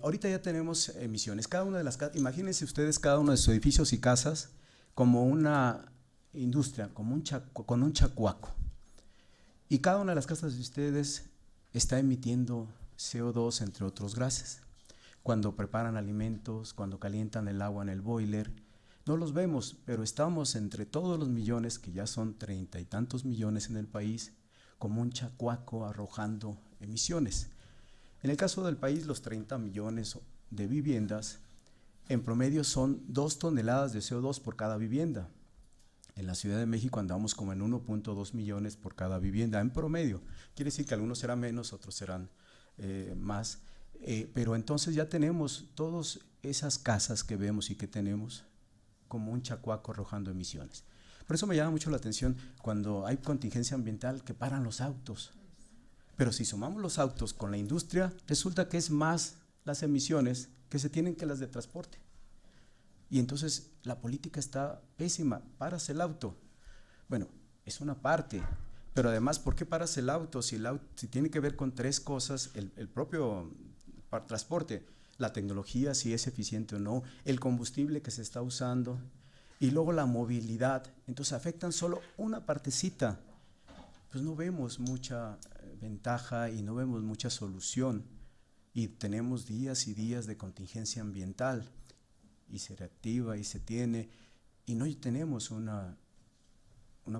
Ahorita ya tenemos emisiones, cada una de las casas, imagínense ustedes cada uno de sus edificios y casas como una industria, como con un chacuaco, y cada una de las casas de ustedes está emitiendo CO2, entre otros gases. Cuando preparan alimentos, cuando calientan el agua en el boiler, no los vemos, pero estamos entre todos los millones, que ya son 30 y tantos millones en el país, como un chacuaco arrojando emisiones. En el caso del país, los 30 millones de viviendas, en promedio son 2 toneladas de CO2 por cada vivienda. En la Ciudad de México andamos como en 1.2 millones por cada vivienda, en promedio. Quiere decir que algunos serán menos, otros serán más. Pero entonces ya tenemos todas esas casas que vemos y que tenemos como un chacuaco arrojando emisiones. Por eso me llama mucho la atención cuando hay contingencia ambiental que paran los autos. Pero si sumamos los autos con la industria, resulta que es más las emisiones que se tienen que las de transporte. Y entonces la política está pésima, paras el auto. Bueno, es una parte, pero además, ¿por qué paras el auto? Si tiene que ver con 3 cosas, el propio transporte, la tecnología, si es eficiente o no, el combustible que se está usando, y luego la movilidad. Entonces afectan solo una partecita. Pues no vemos mucha ventaja y no vemos mucha solución, y tenemos días y días de contingencia ambiental, y se reactiva y se tiene, y no tenemos una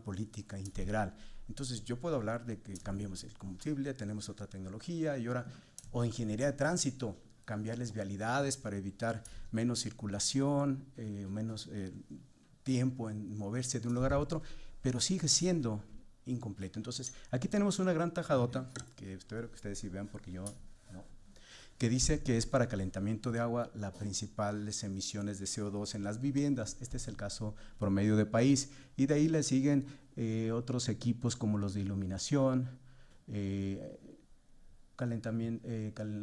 política integral. Entonces yo puedo hablar de que cambiemos el combustible, tenemos otra tecnología, y ahora, o ingeniería de tránsito, cambiarles vialidades para evitar menos circulación, menos tiempo en moverse de un lugar a otro, pero sigue siendo incompleto. Entonces aquí tenemos una gran tajadota, que espero que ustedes sí vean porque yo no, que dice que es para calentamiento de agua las principales emisiones de CO2 en las viviendas. Este es el caso promedio de país, y de ahí le siguen otros equipos como los de iluminación, calentamiento,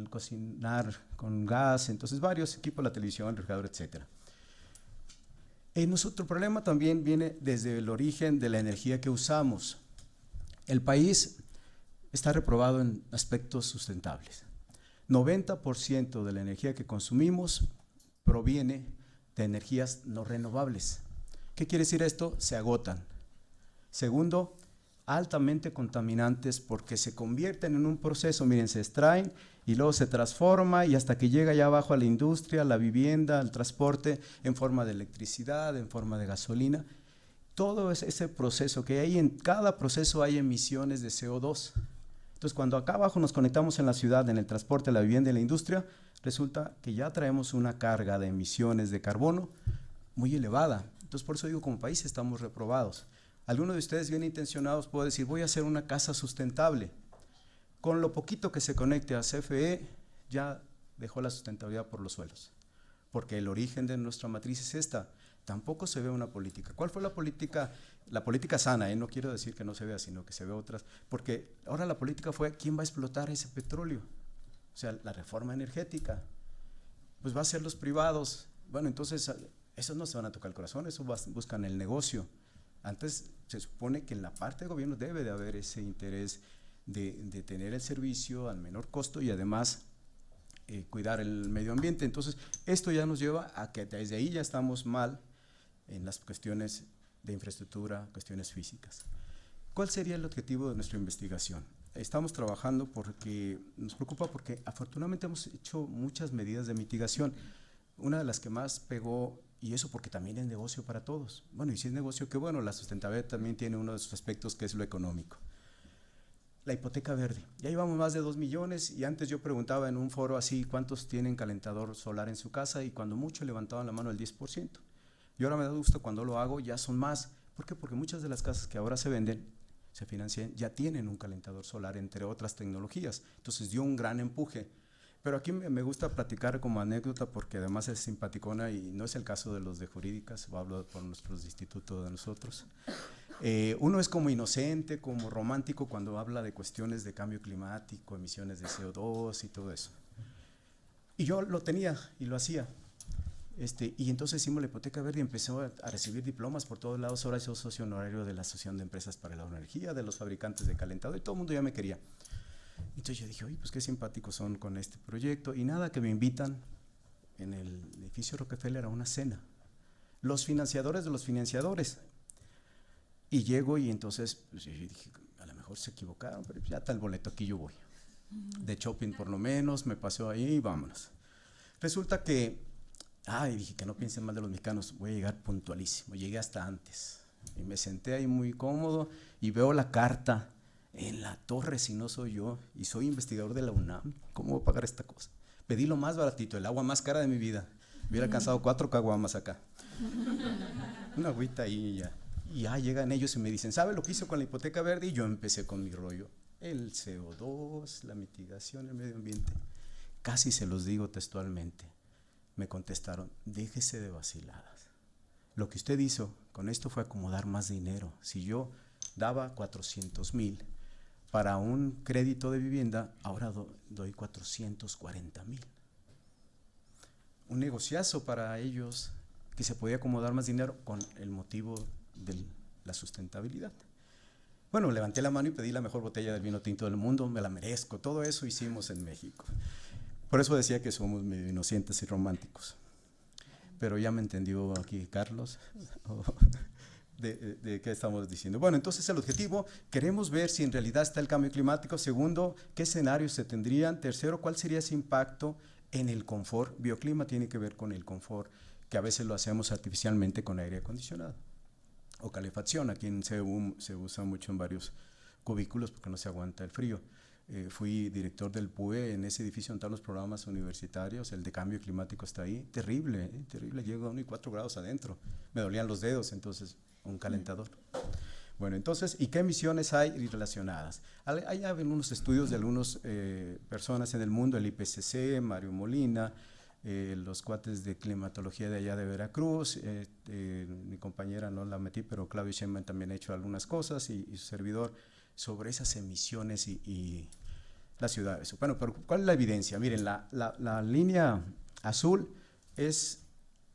cocinar con gas, entonces varios equipos, la televisión, el refrigerador, etc. Nuestro problema también viene desde el origen de la energía que usamos. El país está reprobado en aspectos sustentables. 90% de la energía que consumimos proviene de energías no renovables. ¿Qué quiere decir esto? Se agotan. Segundo, altamente contaminantes porque se convierten en un proceso, miren, se extraen y luego se transforma y hasta que llega ya abajo a la industria, a la vivienda, al transporte, en forma de electricidad, en forma de gasolina. Todo ese proceso que hay, en cada proceso hay emisiones de CO2. Entonces, cuando acá abajo nos conectamos en la ciudad, en el transporte, la vivienda y la industria, resulta que ya traemos una carga de emisiones de carbono muy elevada. Entonces, por eso digo, como país estamos reprobados. Algunos de ustedes bien intencionados puede decir, voy a hacer una casa sustentable. Con lo poquito que se conecte a CFE, ya dejó la sustentabilidad por los suelos. Porque el origen de nuestra matriz es esta. Tampoco se ve una política. ¿Cuál fue la política? La política sana, no quiero decir que no se vea, sino que se ve otras. Porque ahora la política fue, ¿quién va a explotar ese petróleo? O sea, la reforma energética. Pues va a ser los privados. Bueno, entonces, esos no se van a tocar el corazón, esos buscan el negocio. Antes se supone que en la parte de gobierno debe de haber ese interés de tener el servicio al menor costo y además cuidar el medio ambiente. Entonces, esto ya nos lleva a que desde ahí ya estamos mal en las cuestiones de infraestructura, cuestiones físicas. ¿Cuál sería el objetivo de nuestra investigación? Estamos trabajando porque nos preocupa porque afortunadamente hemos hecho muchas medidas de mitigación. Una de las que más pegó, y eso porque también es negocio para todos. Bueno, y si es negocio, qué bueno, la sustentabilidad también tiene uno de sus aspectos que es lo económico. La hipoteca verde. Ya llevamos más de 2 millones y antes yo preguntaba en un foro así, ¿cuántos tienen calentador solar en su casa? Y cuando mucho levantaban la mano el 10%. Y ahora me da gusto cuando lo hago, ya son más. ¿Por qué? Porque muchas de las casas que ahora se venden, se financian, ya tienen un calentador solar, entre otras tecnologías. Entonces dio un gran empuje. Pero aquí me gusta platicar como anécdota porque además es simpaticona y no es el caso de los de jurídicas, hablo por nuestros institutos de nosotros. Uno es como inocente, como romántico cuando habla de cuestiones de cambio climático, emisiones de CO2 y todo eso. Y yo lo tenía y lo hacía. Y entonces hicimos la hipoteca verde y empezó a recibir diplomas por todos lados. Ahora soy socio honorario de la Asociación de Empresas para la Energía, de los fabricantes de calentador y todo el mundo ya me quería. Entonces yo dije, oye, pues qué simpáticos son con este proyecto. Y nada, que me invitan en el edificio Rockefeller a una cena. Los financiadores de los financiadores. Y llego y entonces pues, yo dije, a lo mejor se equivocaron, pero ya está el boleto, aquí yo voy. De shopping por lo menos, me pasó ahí y vámonos. Resulta que, dije que no piensen mal de los mexicanos, voy a llegar puntualísimo. Llegué hasta antes y me senté ahí muy cómodo y veo la carta en la torre, si no soy yo, y soy investigador de la UNAM, ¿cómo voy a pagar esta cosa? Pedí lo más baratito, el agua más cara de mi vida. Hubiera alcanzado 4 caguamas acá. Una agüita ahí y ya. Y ya llegan ellos y me dicen, ¿sabe lo que hizo con la hipoteca verde? Y yo empecé con mi rollo. El CO2, la mitigación, el medio ambiente. Casi se los digo textualmente. Me contestaron, déjese de vaciladas. Lo que usted hizo con esto fue acomodar más dinero. Si yo daba 400,000 para un crédito de vivienda, ahora doy 440,000. Un negociazo para ellos que se podía acomodar más dinero con el motivo de la sustentabilidad. Bueno, levanté la mano y pedí la mejor botella del vino tinto del mundo, me la merezco, todo eso hicimos en México. Por eso decía que somos medio inocentes y románticos. Pero ya me entendió aquí Carlos de qué estamos diciendo. Bueno, entonces el objetivo, queremos ver si en realidad está el cambio climático. Segundo, qué escenarios se tendrían. Tercero, cuál sería ese impacto en el confort. Bioclima tiene que ver con el confort, que a veces lo hacemos artificialmente con aire acondicionado o calefacción. Aquí en CEU se usa mucho en varios cubículos porque no se aguanta el frío. Fui director del PUE en ese edificio donde están los programas universitarios, el de cambio climático está ahí, terrible, terrible, llega a 1 y 4 grados adentro, me dolían los dedos, entonces un calentador. Bueno, entonces, ¿y qué emisiones hay relacionadas? Hay algunos estudios de algunas personas en el mundo, el IPCC, Mario Molina, los cuates de climatología de allá de Veracruz, mi compañera no la metí, pero Claudio Sheinbaum también ha hecho algunas cosas y su servidor, sobre esas emisiones y las ciudades. Bueno, pero ¿cuál es la evidencia? Miren, la línea azul es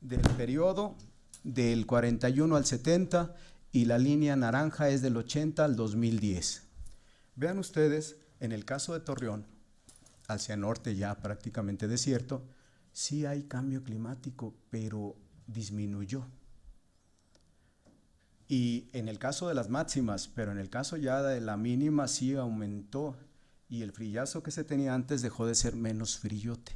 del periodo del 41 al 70 y la línea naranja es del 80 al 2010. Vean ustedes, en el caso de Torreón, hacia el norte ya prácticamente desierto, sí hay cambio climático, pero disminuyó. Y en el caso de las máximas, pero en el caso ya de la mínima sí aumentó, y el frillazo que se tenía antes dejó de ser menos frillote.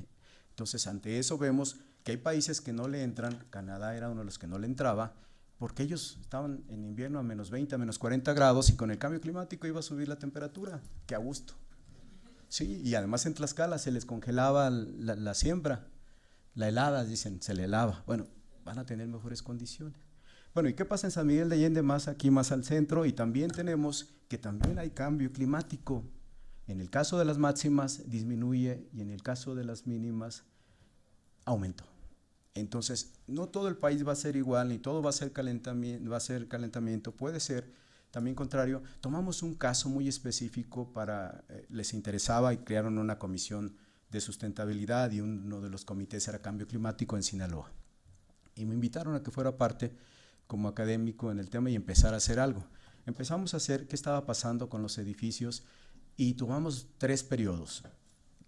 Entonces, ante eso vemos que hay países que no le entran. Canadá era uno de los que no le entraba, porque ellos estaban en invierno a menos 20, a menos 40 grados, y con el cambio climático iba a subir la temperatura, que a gusto. Sí, y además en Tlaxcala se les congelaba la siembra, la helada, dicen, se le helaba. Bueno, van a tener mejores condiciones. Bueno, ¿y qué pasa en San Miguel de Allende, más aquí, más al centro? Y también tenemos que también hay cambio climático. En el caso de las máximas disminuye, y en el caso de las mínimas aumentó. Entonces, no todo el país va a ser igual, ni todo va a ser calentamiento, puede ser también contrario. Tomamos un caso muy específico les interesaba, y crearon una comisión de sustentabilidad, y uno de los comités era cambio climático en Sinaloa. Y me invitaron a que fuera parte como académico en el tema y empezar a hacer algo. Empezamos a hacer qué estaba pasando con los edificios, y tomamos 3 periodos.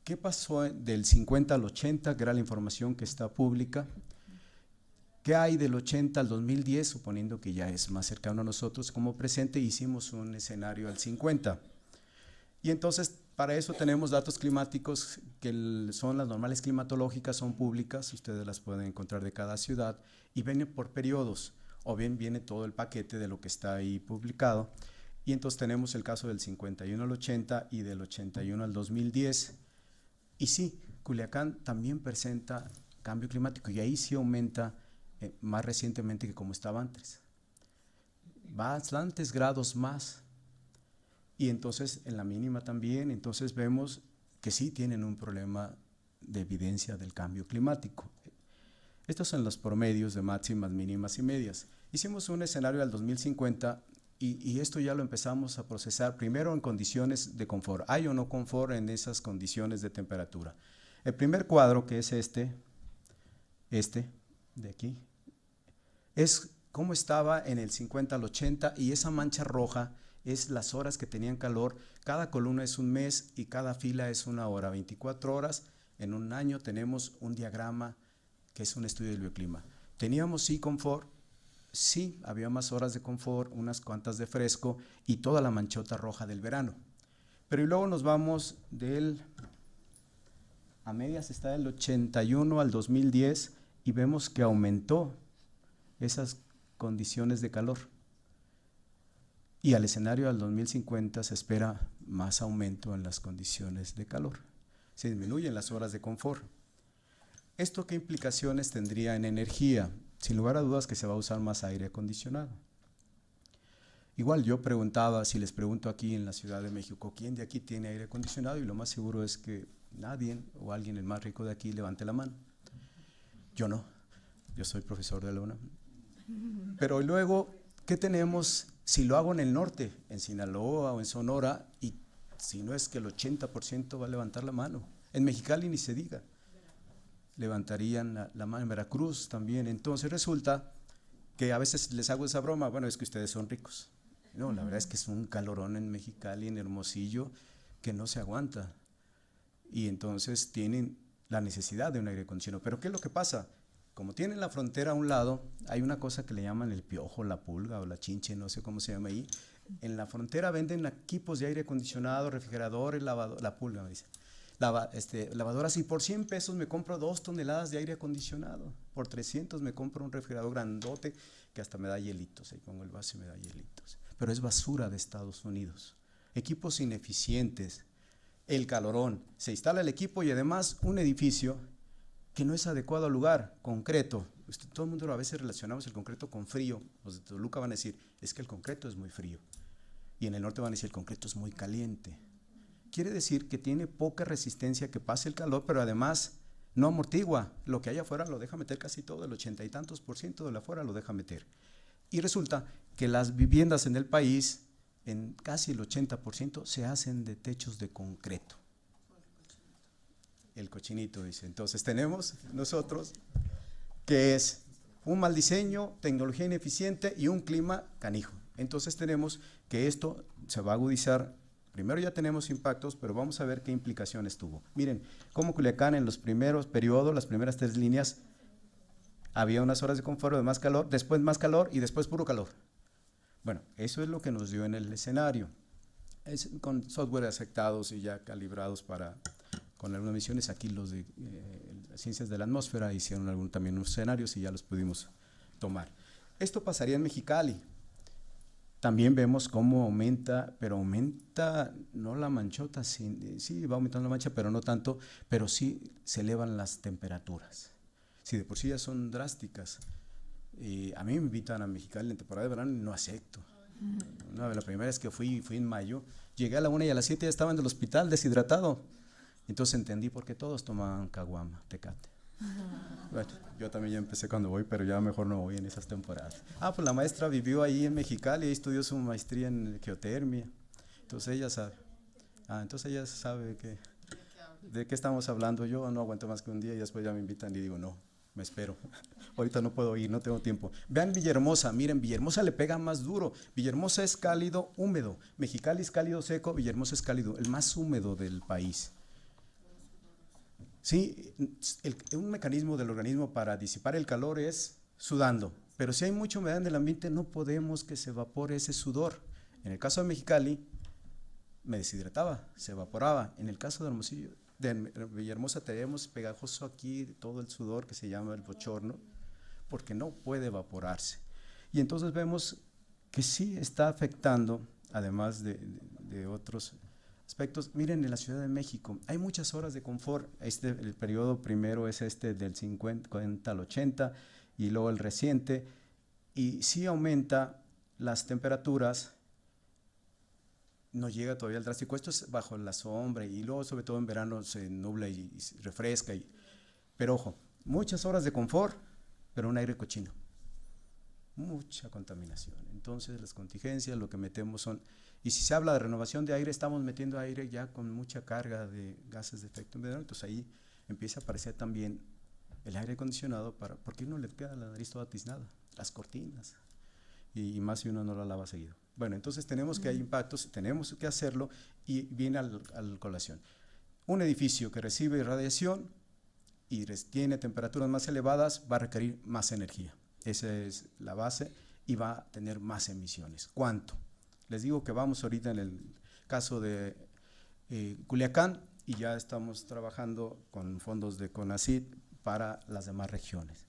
¿Qué pasó del 50 al 80, que era la información que está pública? ¿Qué hay del 80 al 2010, suponiendo que ya es más cercano a nosotros como presente? Hicimos un escenario al 50. Y entonces, para eso tenemos datos climáticos que son las normales climatológicas, son públicas, ustedes las pueden encontrar de cada ciudad, y vienen por periodos, o bien viene todo el paquete de lo que está ahí publicado. Y entonces tenemos el caso del 51 al 80 y del 81 al 2010. Y sí, Culiacán también presenta cambio climático, y ahí sí aumenta más recientemente que como estaba antes. Bastantes grados más. Y entonces en la mínima también, entonces vemos que sí tienen un problema de evidencia del cambio climático. Estos son los promedios de máximas, mínimas y medias. Hicimos un escenario al 2050, y esto ya lo empezamos a procesar primero en condiciones de confort. ¿Hay o no confort en esas condiciones de temperatura? El primer cuadro, que es este de aquí, es cómo estaba en el 50 al 80, y esa mancha roja es las horas que tenían calor. Cada columna es un mes y cada fila es una hora, 24 horas. En un año tenemos un diagrama que es un estudio del bioclima. Teníamos sí confort, sí había más horas de confort, unas cuantas de fresco y toda la manchota roja del verano. Pero y luego nos vamos a medias está del 81 al 2010, y vemos que aumentó esas condiciones de calor. Y al escenario al 2050 se espera más aumento en las condiciones de calor. Se disminuyen las horas de confort. ¿Esto qué implicaciones tendría en energía? Sin lugar a dudas que se va a usar más aire acondicionado. Igual yo preguntaba, si les pregunto aquí en la Ciudad de México, ¿quién de aquí tiene aire acondicionado? Y lo más seguro es que nadie, o alguien el más rico de aquí levante la mano. Yo no, yo soy profesor de la UNAM. Pero luego, ¿qué tenemos si lo hago en el norte, en Sinaloa o en Sonora? Y si no es que el 80% va a levantar la mano. En Mexicali ni se diga. Levantarían la mano, en Veracruz también. Entonces resulta que a veces les hago esa broma, bueno, es que ustedes son ricos. No, la verdad es que es un calorón en Mexicali, en Hermosillo, que no se aguanta. Y entonces tienen la necesidad de un aire acondicionado. Pero ¿qué es lo que pasa? Como tienen la frontera a un lado, hay una cosa que le llaman el piojo, la pulga o la chinche, no sé cómo se llama ahí. En la frontera venden equipos de aire acondicionado, refrigeradores, la pulga me dice. Lavadoras, y por 100 pesos me compro 2 toneladas de aire acondicionado. Por 300 me compro un refrigerador grandote que hasta me da hielitos. Ahí pongo el vaso y me da hielitos. Pero es basura de Estados Unidos. Equipos ineficientes. El calorón. Se instala el equipo y además un edificio que no es adecuado al lugar, concreto. Todo el mundo a veces relacionamos el concreto con frío. Los de Toluca van a decir, es que el concreto es muy frío. Y en el norte van a decir, el concreto es muy caliente. Quiere decir que tiene poca resistencia que pase el calor, pero además no amortigua. Lo que hay afuera lo deja meter casi todo, el 80 y tantos % de la afuera lo deja meter. Y resulta que las viviendas en el país, en casi el 80%, se hacen de techos de concreto. El cochinito, dice. Entonces tenemos nosotros que es un mal diseño, tecnología ineficiente y un clima canijo. Entonces tenemos que esto se va a agudizar primero ya tenemos impactos, pero vamos a ver qué implicaciones tuvo. Miren, como Culiacán en los primeros periodos, las primeras 3 líneas, había unas horas de confort de más calor, después más calor y después puro calor. Bueno, eso es lo que nos dio en el escenario. Es con software aceptados y ya calibrados con algunas misiones. Aquí los de Ciencias de la Atmósfera hicieron también unos escenarios y ya los pudimos tomar. Esto pasaría en Mexicali. También vemos cómo aumenta, pero aumenta no la manchota, sí va aumentando la mancha, pero no tanto, pero sí se elevan las temperaturas. Si de por sí ya son drásticas. A mí me invitan a Mexicali en temporada de verano y no acepto. No, la primera vez que fui en mayo, llegué a la 1 y a las 7 ya estaba en el hospital deshidratado. Entonces entendí por qué todos tomaban caguama, Tecate. Bueno, yo también ya empecé cuando voy, pero ya mejor no voy en esas temporadas. Pues la maestra vivió ahí en Mexicali y estudió su maestría en geotermia. Entonces ella sabe. Entonces ella sabe de qué estamos hablando. Yo no aguanto más que un día y después ya me invitan y digo, no, me espero. Ahorita no puedo ir, no tengo tiempo. Vean Villahermosa, miren, Villahermosa le pega más duro. Villahermosa es cálido, húmedo. Mexicali es cálido, seco. Villahermosa es cálido, el más húmedo del país. Sí, un mecanismo del organismo para disipar el calor es sudando, pero si hay mucha humedad en el ambiente no podemos que se evapore ese sudor. En el caso de Mexicali me deshidrataba, se evaporaba. En el caso de Hermosillo, de Villahermosa tenemos pegajoso aquí todo el sudor que se llama el bochorno, porque no puede evaporarse. Y entonces vemos que sí está afectando, además de otros aspectos. Miren, en la Ciudad de México hay muchas horas de confort. El periodo primero es del 50 al 80 y luego el reciente, y sí aumenta las temperaturas, no llega todavía al drástico. Esto es bajo la sombra y luego sobre todo en verano se nubla y refresca, pero ojo, muchas horas de confort, pero un aire cochino, mucha contaminación. Entonces las contingencias, lo que metemos son, y si se habla de renovación de aire, estamos metiendo aire ya con mucha carga de gases de efecto invernadero. Entonces ahí empieza a aparecer también el aire acondicionado, porque uno le queda la nariz toda tiznada, las cortinas, y más si uno no la lava seguido. Bueno, entonces tenemos que hay impactos, tenemos que hacerlo, y viene al colación. Un edificio que recibe radiación y tiene temperaturas más elevadas va a requerir más energía. Esa es la base y va a tener más emisiones. ¿Cuánto? Les digo que vamos ahorita en el caso de Culiacán y ya estamos trabajando con fondos de CONACYT para las demás regiones.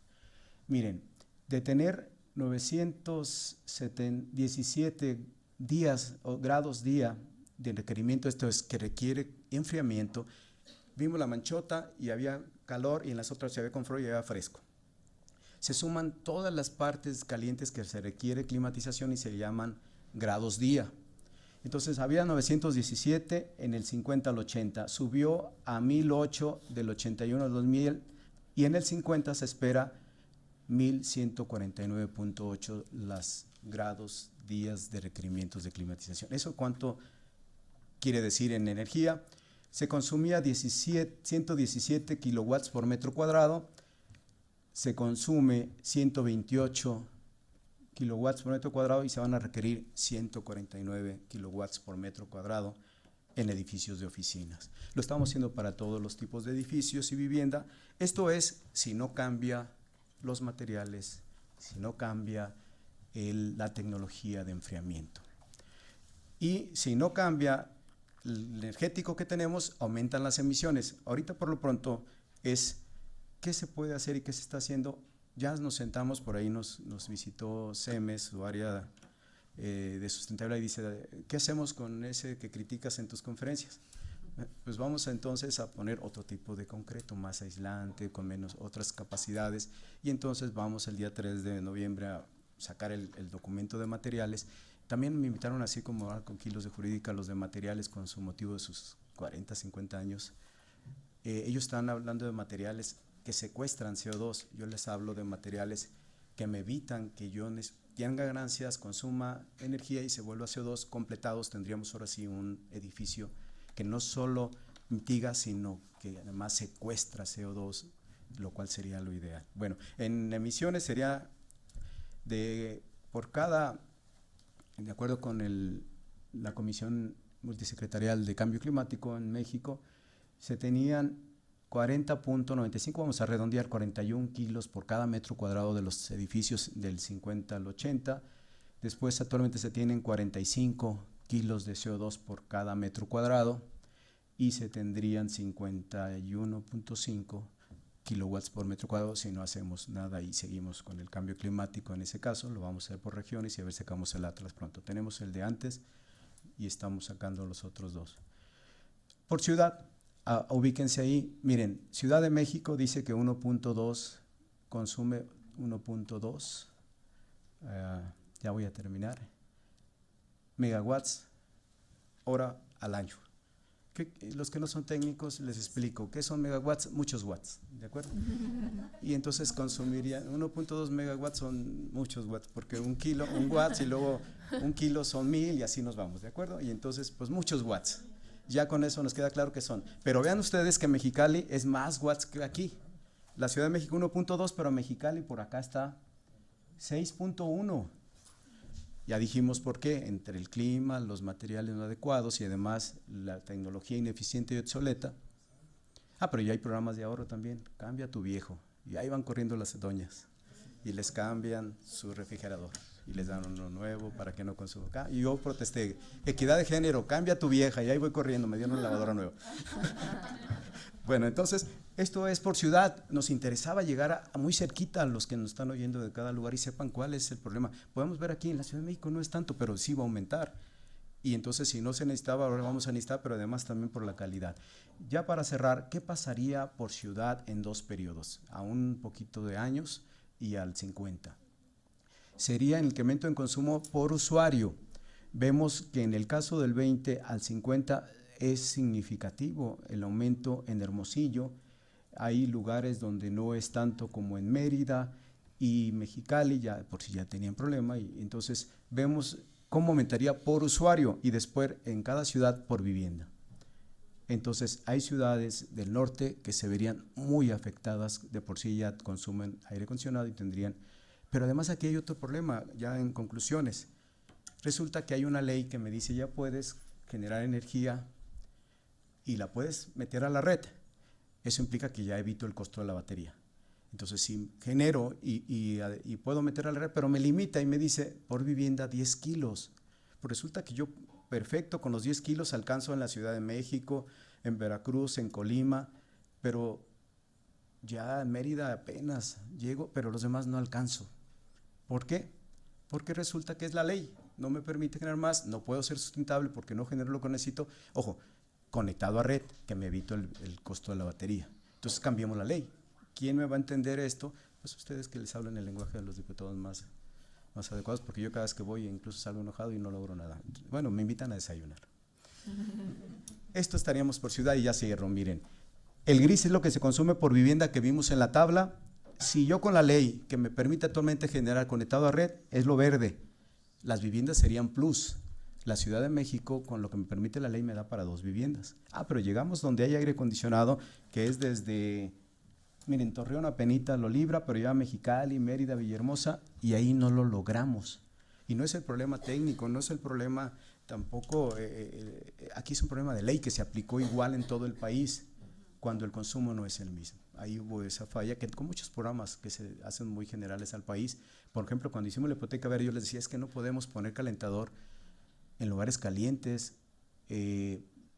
Miren, de tener 917 días o grados día de requerimiento, esto es que requiere enfriamiento, vimos la manchota y había calor y en las otras se había confort y había fresco. Se suman todas las partes calientes que se requiere climatización y se llaman grados día. Entonces había 917 en el 50 al 80, subió a 1008 del 81 al 2000 y en el 50 se espera 1149.8 las grados días de requerimientos de climatización. ¿Eso cuánto quiere decir en energía? Se consumía 117 kilowatts por metro cuadrado, se consume 128 kilowatts por metro cuadrado y se van a requerir 149 kilowatts por metro cuadrado en edificios de oficinas. Lo estamos haciendo para todos los tipos de edificios y vivienda. Esto es si no cambia los materiales, si no cambia la tecnología de enfriamiento. Y si no cambia el energético que tenemos, aumentan las emisiones. Ahorita por lo pronto es qué se puede hacer y qué se está haciendo. Ya nos sentamos, por ahí nos visitó CEMES, su área de sustentabilidad, y dice, ¿qué hacemos con ese que criticas en tus conferencias? Pues vamos entonces a poner otro tipo de concreto, más aislante, con menos otras capacidades, y entonces vamos el día 3 de noviembre a sacar el documento de materiales. También me invitaron así como con Kilos de Jurídica, los de materiales con su motivo de sus 40, 50 años. Ellos están hablando de materiales que secuestran CO2, yo les hablo de materiales que me evitan que yo tenga ganancias, consuma energía y se vuelva CO2 completados. Tendríamos ahora sí un edificio que no solo mitiga, sino que además secuestra CO2, lo cual sería lo ideal. Bueno, en emisiones sería por cada, de acuerdo con la Comisión multisecretarial de cambio climático en México, se tenían 40.95, vamos a redondear, 41 kilos por cada metro cuadrado de los edificios del 50 al 80. Después actualmente se tienen 45 kilos de CO2 por cada metro cuadrado y se tendrían 51.5 kilowatts por metro cuadrado si no hacemos nada y seguimos con el cambio climático. En ese caso lo vamos a hacer por regiones y a ver si sacamos el Atlas pronto. Tenemos el de antes y estamos sacando los otros dos. Por ciudad, ubíquense ahí. Miren, Ciudad de México dice que 1.2 consume 1.2, ya voy a terminar, megawatts hora al año. Los que no son técnicos les explico, ¿qué son megawatts? Muchos watts, ¿de acuerdo? Y entonces consumiría 1.2 megawatts, son muchos watts, porque un watts y luego un kilo son 1000 y así nos vamos, ¿de acuerdo? Y entonces pues muchos watts, ya con eso nos queda claro que son. Pero vean ustedes que Mexicali es más watts que aquí. La Ciudad de México 1.2, pero Mexicali por acá está 6.1. Ya dijimos por qué, entre el clima, los materiales no adecuados y además la tecnología ineficiente y obsoleta. Pero ya hay programas de ahorro también, cambia tu viejo. Y ahí van corriendo las doñas y les cambian su refrigerador y les dan uno nuevo para que no consuma. Y yo protesté, equidad de género, cambia tu vieja, y ahí voy corriendo, me dieron una lavadora nueva. Bueno, entonces, esto es por ciudad. Nos interesaba llegar a muy cerquita a los que nos están oyendo de cada lugar y sepan cuál es el problema. Podemos ver aquí en la Ciudad de México no es tanto, pero sí va a aumentar. Y entonces, si no se necesitaba, ahora vamos a necesitar, pero además también por la calidad. Ya para cerrar, ¿qué pasaría por ciudad en dos periodos? A un poquito de años y al 50. Sería el incremento en consumo por usuario. Vemos que en el caso del 20 al 50 es significativo el aumento en Hermosillo. Hay lugares donde no es tanto como en Mérida y Mexicali, ya por si ya tenían problema, y entonces vemos cómo aumentaría por usuario y después en cada ciudad por vivienda. Entonces hay ciudades del norte que se verían muy afectadas, de por sí ya consumen aire acondicionado y tendrían, pero además aquí hay otro problema, ya en conclusiones. Resulta que hay una ley que me dice ya puedes generar energía y la puedes meter a la red. Eso implica que ya evito el costo de la batería. Entonces, si genero y puedo meter a la red, pero me limita y me dice por vivienda 10 kilos. Pues resulta que yo, perfecto, con los 10 kilos alcanzo en la Ciudad de México, en Veracruz, en Colima, pero ya en Mérida apenas llego, pero los demás no alcanzo. ¿Por qué? Porque resulta que es la ley. No me permite generar más, no puedo ser sustentable porque no genero lo que necesito. Ojo, conectado a red, que me evito el costo de la batería. Entonces cambiemos la ley. ¿Quién me va a entender esto? Pues ustedes que les hablan el lenguaje de los diputados más adecuados, porque yo cada vez que voy incluso salgo enojado y no logro nada. Bueno, me invitan a desayunar. Esto estaríamos por ciudad y ya cierro, miren. El gris es lo que se consume por vivienda que vimos en la tabla. Si yo con la ley que me permite actualmente generar conectado a red, es lo verde. Las viviendas serían plus. La Ciudad de México, con lo que me permite la ley, me da para 2 viviendas. Pero llegamos donde hay aire acondicionado, que es desde, miren, Torreón a Penita lo libra, pero ya Mexicali, Mérida, Villahermosa, y ahí no lo logramos. Y no es el problema técnico, no es el problema tampoco, aquí es un problema de ley que se aplicó igual en todo el país, cuando el consumo no es el mismo. Ahí hubo esa falla, que con muchos programas que se hacen muy generales al país. Por ejemplo, cuando hicimos la hipoteca verde, yo les decía, es que no podemos poner calentador en lugares calientes,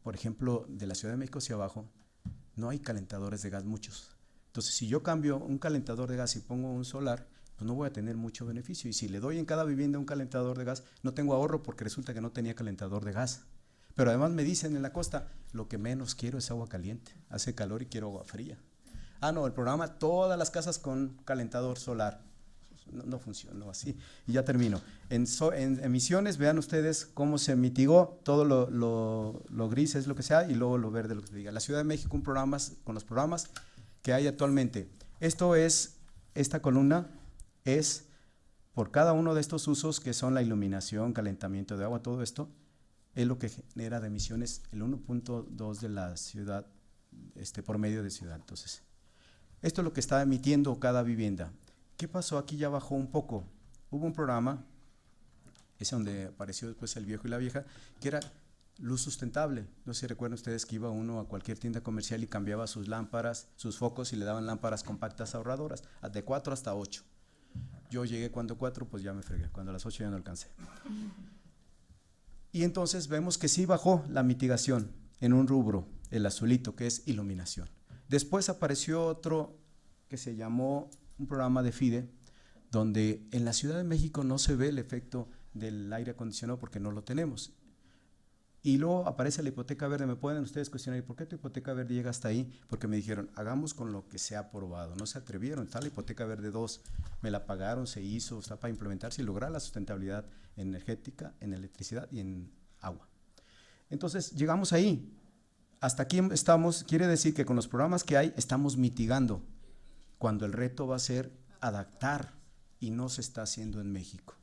por ejemplo, de la Ciudad de México hacia abajo, no hay calentadores de gas muchos. Entonces, si yo cambio un calentador de gas y pongo un solar, pues no voy a tener mucho beneficio. Y si le doy en cada vivienda un calentador de gas, no tengo ahorro porque resulta que no tenía calentador de gas. Pero además me dicen en la costa, lo que menos quiero es agua caliente, hace calor y quiero agua fría. No, el programa, todas las casas con calentador solar. No funcionó así. Y ya termino. En emisiones, vean ustedes cómo se mitigó todo lo gris es lo que sea y luego lo verde lo que se diga. La Ciudad de México con los programas que hay actualmente. Esta columna es por cada uno de estos usos que son la iluminación, calentamiento de agua, todo esto es lo que genera de emisiones el 1.2 de la ciudad, por medio de ciudad. Entonces, esto es lo que está emitiendo cada vivienda. ¿Qué pasó? Aquí ya bajó un poco. Hubo un programa, ese donde apareció después el viejo y la vieja, que era luz sustentable. No sé si recuerdan ustedes que iba uno a cualquier tienda comercial y cambiaba sus lámparas, sus focos y le daban lámparas compactas ahorradoras, de 4 hasta 8. Yo llegué cuando 4, pues ya me fregué, cuando a las 8 ya no alcancé. Y entonces vemos que sí bajó la mitigación en un rubro, el azulito, que es iluminación. Después apareció otro que se llamó un programa de FIDE, donde en la Ciudad de México no se ve el efecto del aire acondicionado porque no lo tenemos. Y luego aparece la hipoteca verde. Me pueden ustedes cuestionar, ¿y por qué tu hipoteca verde llega hasta ahí? Porque me dijeron, hagamos con lo que se ha aprobado. No se atrevieron, está la hipoteca verde 2, me la pagaron, se hizo, está para implementarse y lograr la sustentabilidad energética, en electricidad y en agua. Entonces, llegamos ahí. Hasta aquí estamos, quiere decir que con los programas que hay, estamos mitigando, cuando el reto va a ser adaptar, y no se está haciendo en México.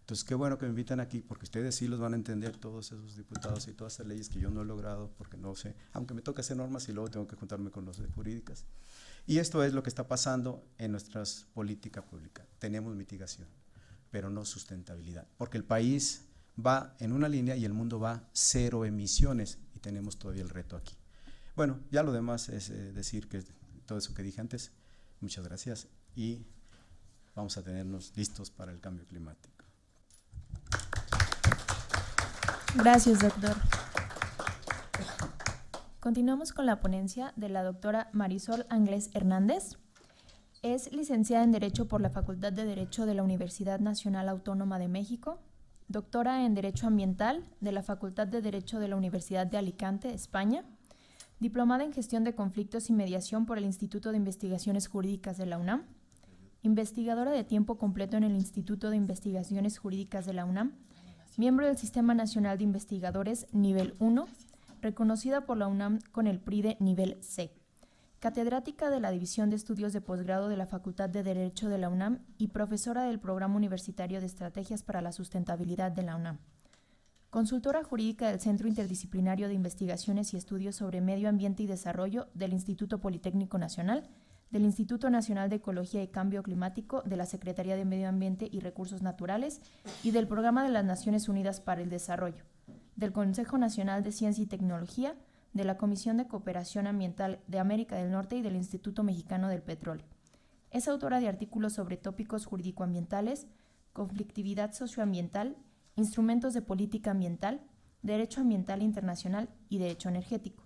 Entonces, qué bueno que me invitan aquí, porque ustedes sí los van a entender, todos esos diputados y todas esas leyes que yo no he logrado, porque no sé, aunque me toca hacer normas y luego tengo que juntarme con los de jurídicas. Y esto es lo que está pasando en nuestra política pública. Tenemos mitigación, pero no sustentabilidad, porque el país va en una línea y el mundo va 0 emisiones, y tenemos todavía el reto aquí. Bueno, ya lo demás es decir que todo eso que dije antes, muchas gracias, y vamos a tenernos listos para el cambio climático. Gracias, doctor. Continuamos con la ponencia de la doctora Marisol Anglés Hernández. Es licenciada en Derecho por la Facultad de Derecho de la Universidad Nacional Autónoma de México, doctora en Derecho Ambiental de la Facultad de Derecho de la Universidad de Alicante, España, diplomada en Gestión de Conflictos y Mediación por el Instituto de Investigaciones Jurídicas de la UNAM, investigadora de tiempo completo en el Instituto de Investigaciones Jurídicas de la UNAM, miembro del Sistema Nacional de Investigadores Nivel 1, reconocida por la UNAM con el PRIDE Nivel C, catedrática de la División de Estudios de Posgrado de la Facultad de Derecho de la UNAM y profesora del Programa Universitario de Estrategias para la Sustentabilidad de la UNAM. Consultora jurídica del Centro Interdisciplinario de Investigaciones y Estudios sobre Medio Ambiente y Desarrollo del Instituto Politécnico Nacional, del Instituto Nacional de Ecología y Cambio Climático, de la Secretaría de Medio Ambiente y Recursos Naturales y del Programa de las Naciones Unidas para el Desarrollo, del Consejo Nacional de Ciencia y Tecnología, de la Comisión de Cooperación Ambiental de América del Norte y del Instituto Mexicano del Petróleo. Es autora de artículos sobre tópicos jurídico-ambientales, conflictividad socioambiental, instrumentos de política ambiental, derecho ambiental internacional y derecho energético.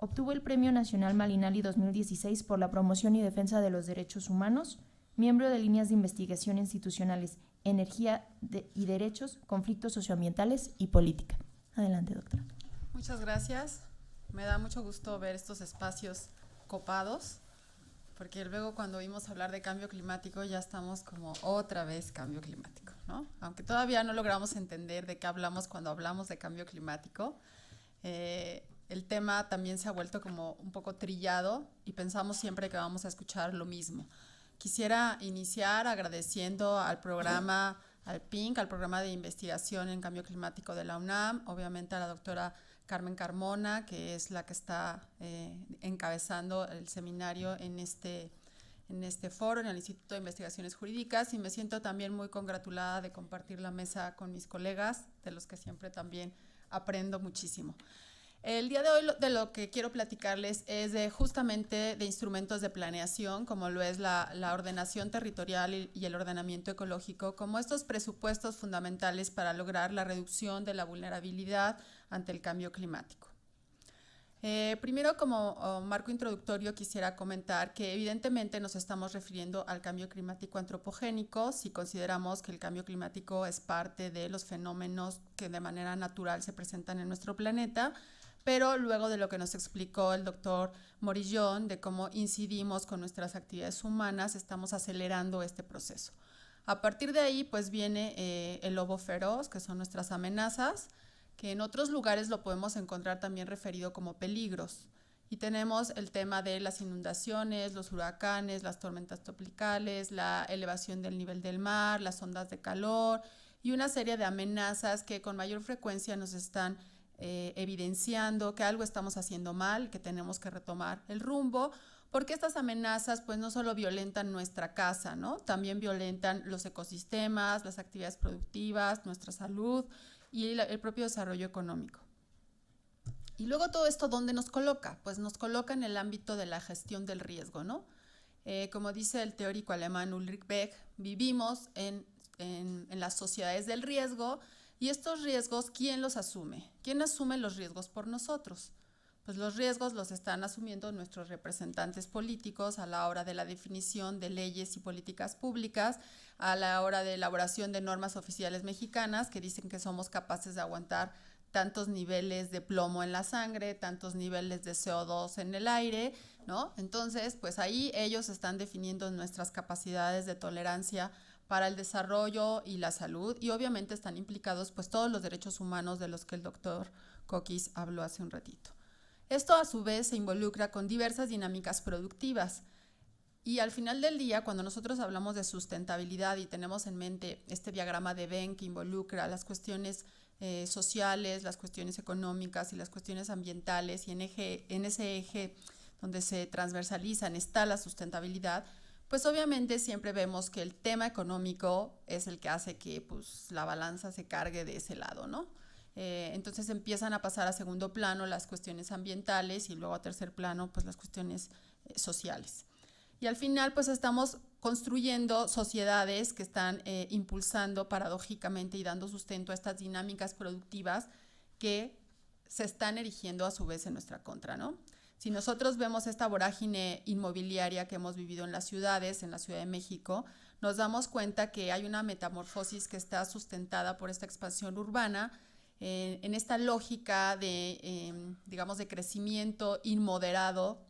Obtuvo el Premio Nacional Malinali 2016 por la promoción y defensa de los derechos humanos, miembro de líneas de investigación institucionales, energía y derechos, conflictos socioambientales y política. Adelante, doctora. Muchas gracias. Me da mucho gusto ver estos espacios copados, porque luego cuando oímos hablar de cambio climático ya estamos como otra vez cambio climático, ¿no? Aunque todavía no logramos entender de qué hablamos cuando hablamos de cambio climático, el tema también se ha vuelto como un poco trillado y pensamos siempre que vamos a escuchar lo mismo. Quisiera iniciar agradeciendo al programa, al PINC, al programa de investigación en cambio climático de la UNAM, obviamente a la doctora Carmen Carmona, que es la que está encabezando el seminario en este foro, en el Instituto de Investigaciones Jurídicas, y me siento también muy congratulada de compartir la mesa con mis colegas, de los que siempre también aprendo muchísimo. El día de hoy de lo que quiero platicarles es justamente de instrumentos de planeación, como lo es la ordenación territorial y el ordenamiento ecológico, como estos presupuestos fundamentales para lograr la reducción de la vulnerabilidad ante el cambio climático. Primero, como marco introductorio, quisiera comentar que evidentemente nos estamos refiriendo al cambio climático antropogénico, si consideramos que el cambio climático es parte de los fenómenos que de manera natural se presentan en nuestro planeta, pero luego de lo que nos explicó el doctor Morillón, de cómo incidimos con nuestras actividades humanas, estamos acelerando este proceso. A partir de ahí, pues viene el lobo feroz, que son nuestras amenazas, que en otros lugares lo podemos encontrar también referido como peligros. Y tenemos el tema de las inundaciones, los huracanes, las tormentas tropicales, la elevación del nivel del mar, las ondas de calor y una serie de amenazas que con mayor frecuencia nos están evidenciando que algo estamos haciendo mal, que tenemos que retomar el rumbo, porque estas amenazas pues no solo violentan nuestra casa, ¿no? También violentan los ecosistemas, las actividades productivas, nuestra salud y el propio desarrollo económico. Y luego todo esto, ¿dónde nos coloca? Pues nos coloca en el ámbito de la gestión del riesgo, ¿no? Como dice el teórico alemán Ulrich Beck, vivimos en las sociedades del riesgo, y estos riesgos, ¿quién los asume? ¿Quién asume los riesgos por nosotros? Pues los riesgos los están asumiendo nuestros representantes políticos a la hora de la definición de leyes y políticas públicas, a la hora de elaboración de normas oficiales mexicanas que dicen que somos capaces de aguantar tantos niveles de plomo en la sangre, tantos niveles de CO2 en el aire, ¿no? Entonces, pues ahí ellos están definiendo nuestras capacidades de tolerancia para el desarrollo y la salud, y obviamente están implicados pues todos los derechos humanos de los que el doctor Coquis habló hace un ratito. Esto a su vez se involucra con diversas dinámicas productivas, y al final del día, cuando nosotros hablamos de sustentabilidad y tenemos en mente este diagrama de Venn que involucra las cuestiones sociales, las cuestiones económicas y las cuestiones ambientales, y en ese eje donde se transversalizan está la sustentabilidad, pues obviamente siempre vemos que el tema económico es el que hace que pues, la balanza se cargue de ese lado, ¿no? Entonces empiezan a pasar a segundo plano las cuestiones ambientales y luego a tercer plano pues las cuestiones sociales. Y al final pues estamos construyendo sociedades que están impulsando paradójicamente y dando sustento a estas dinámicas productivas que se están erigiendo a su vez en nuestra contra, ¿no? Si nosotros vemos esta vorágine inmobiliaria que hemos vivido en las ciudades, en la Ciudad de México, nos damos cuenta que hay una metamorfosis que está sustentada por esta expansión urbana, en esta lógica de, digamos, de crecimiento inmoderado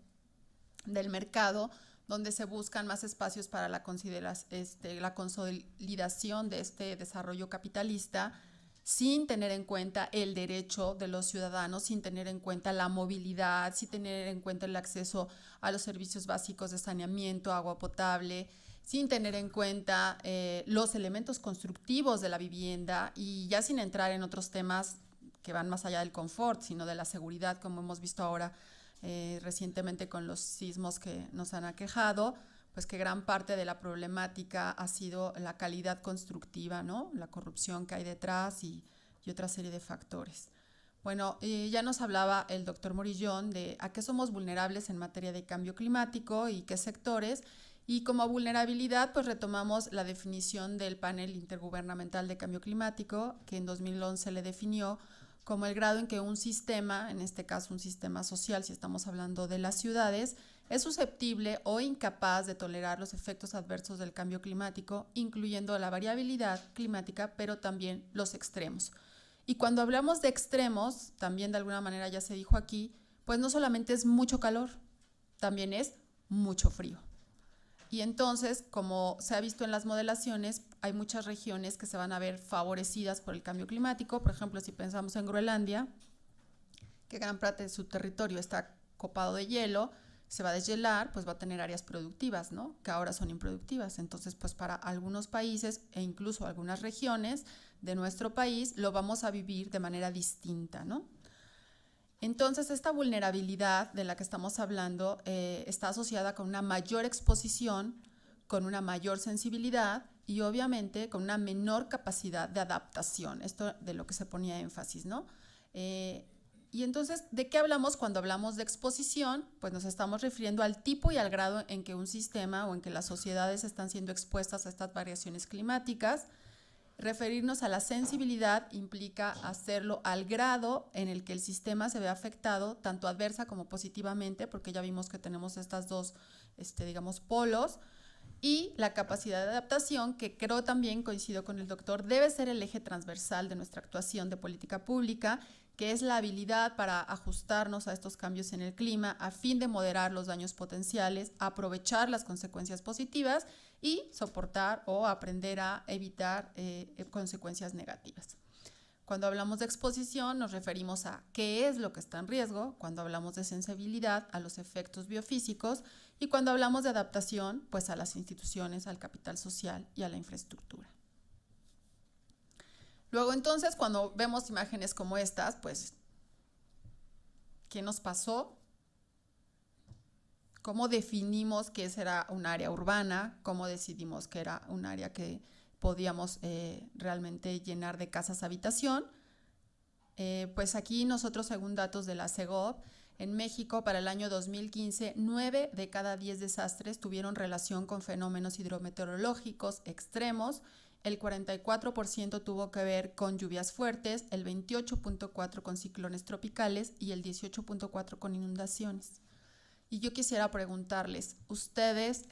del mercado, donde se buscan más espacios para la consolidación de este desarrollo capitalista, sin tener en cuenta el derecho de los ciudadanos, sin tener en cuenta la movilidad, sin tener en cuenta el acceso a los servicios básicos de saneamiento, agua potable, sin tener en cuenta los elementos constructivos de la vivienda, y ya sin entrar en otros temas que van más allá del confort, sino de la seguridad, como hemos visto ahora recientemente con los sismos que nos han aquejado, pues que gran parte de la problemática ha sido la calidad constructiva, ¿no? La corrupción que hay detrás y otra serie de factores. Bueno, ya nos hablaba el doctor Morillón de a qué somos vulnerables en materia de cambio climático y qué sectores, y como vulnerabilidad pues retomamos la definición del panel intergubernamental de cambio climático, que en 2011 le definió como el grado en que un sistema, en este caso un sistema social, si estamos hablando de las ciudades, es susceptible o incapaz de tolerar los efectos adversos del cambio climático, incluyendo la variabilidad climática, pero también los extremos. Y cuando hablamos de extremos, también de alguna manera ya se dijo aquí, pues no solamente es mucho calor, también es mucho frío. Y entonces, como se ha visto en las modelaciones, hay muchas regiones que se van a ver favorecidas por el cambio climático. Por ejemplo, si pensamos en Groenlandia, que gran parte de su territorio está copado de hielo, se va a deshielar, pues va a tener áreas productivas, ¿no? Que ahora son improductivas. Entonces, pues para algunos países e incluso algunas regiones de nuestro país lo vamos a vivir de manera distinta, ¿no? Entonces, esta vulnerabilidad de la que estamos hablando está asociada con una mayor exposición, con una mayor sensibilidad y obviamente con una menor capacidad de adaptación. Esto de lo que se ponía énfasis, ¿no? Y entonces, ¿de qué hablamos cuando hablamos de exposición? Pues nos estamos refiriendo al tipo y al grado en que un sistema o en que las sociedades están siendo expuestas a estas variaciones climáticas. Referirnos a la sensibilidad implica hacerlo al grado en el que el sistema se ve afectado, tanto adversa como positivamente, porque ya vimos que tenemos estas dos, digamos, polos, y la capacidad de adaptación, que creo también, coincido con el doctor, debe ser el eje transversal de nuestra actuación de política pública, que es la habilidad para ajustarnos a estos cambios en el clima a fin de moderar los daños potenciales, aprovechar las consecuencias positivas y soportar o aprender a evitar consecuencias negativas. Cuando hablamos de exposición nos referimos a qué es lo que está en riesgo, cuando hablamos de sensibilidad a los efectos biofísicos y cuando hablamos de adaptación, pues a las instituciones, al capital social y a la infraestructura. Luego entonces cuando vemos imágenes como estas, pues ¿qué nos pasó? ¿Cómo definimos que esa era un área urbana? ¿Cómo decidimos que era un área que podíamos realmente llenar de casas habitación? Pues aquí nosotros, según datos de la CEGOV, en México para el año 2015, 9 de cada 10 desastres tuvieron relación con fenómenos hidrometeorológicos extremos, el 44% tuvo que ver con lluvias fuertes, el 28.4% con ciclones tropicales y el 18.4% con inundaciones. Y yo quisiera preguntarles, ustedes,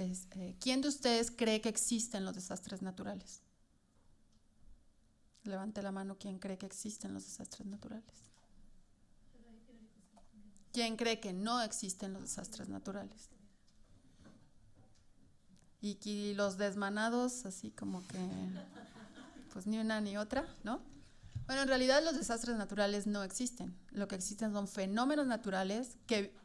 ¿quién de ustedes cree que existen los desastres naturales? Levante la mano, ¿quién cree que existen los desastres naturales? ¿Quién cree que no existen los desastres naturales? Y los desmanados, así como que, pues ni una ni otra, ¿no? Bueno, en realidad los desastres naturales no existen. Lo que existen son fenómenos naturales que,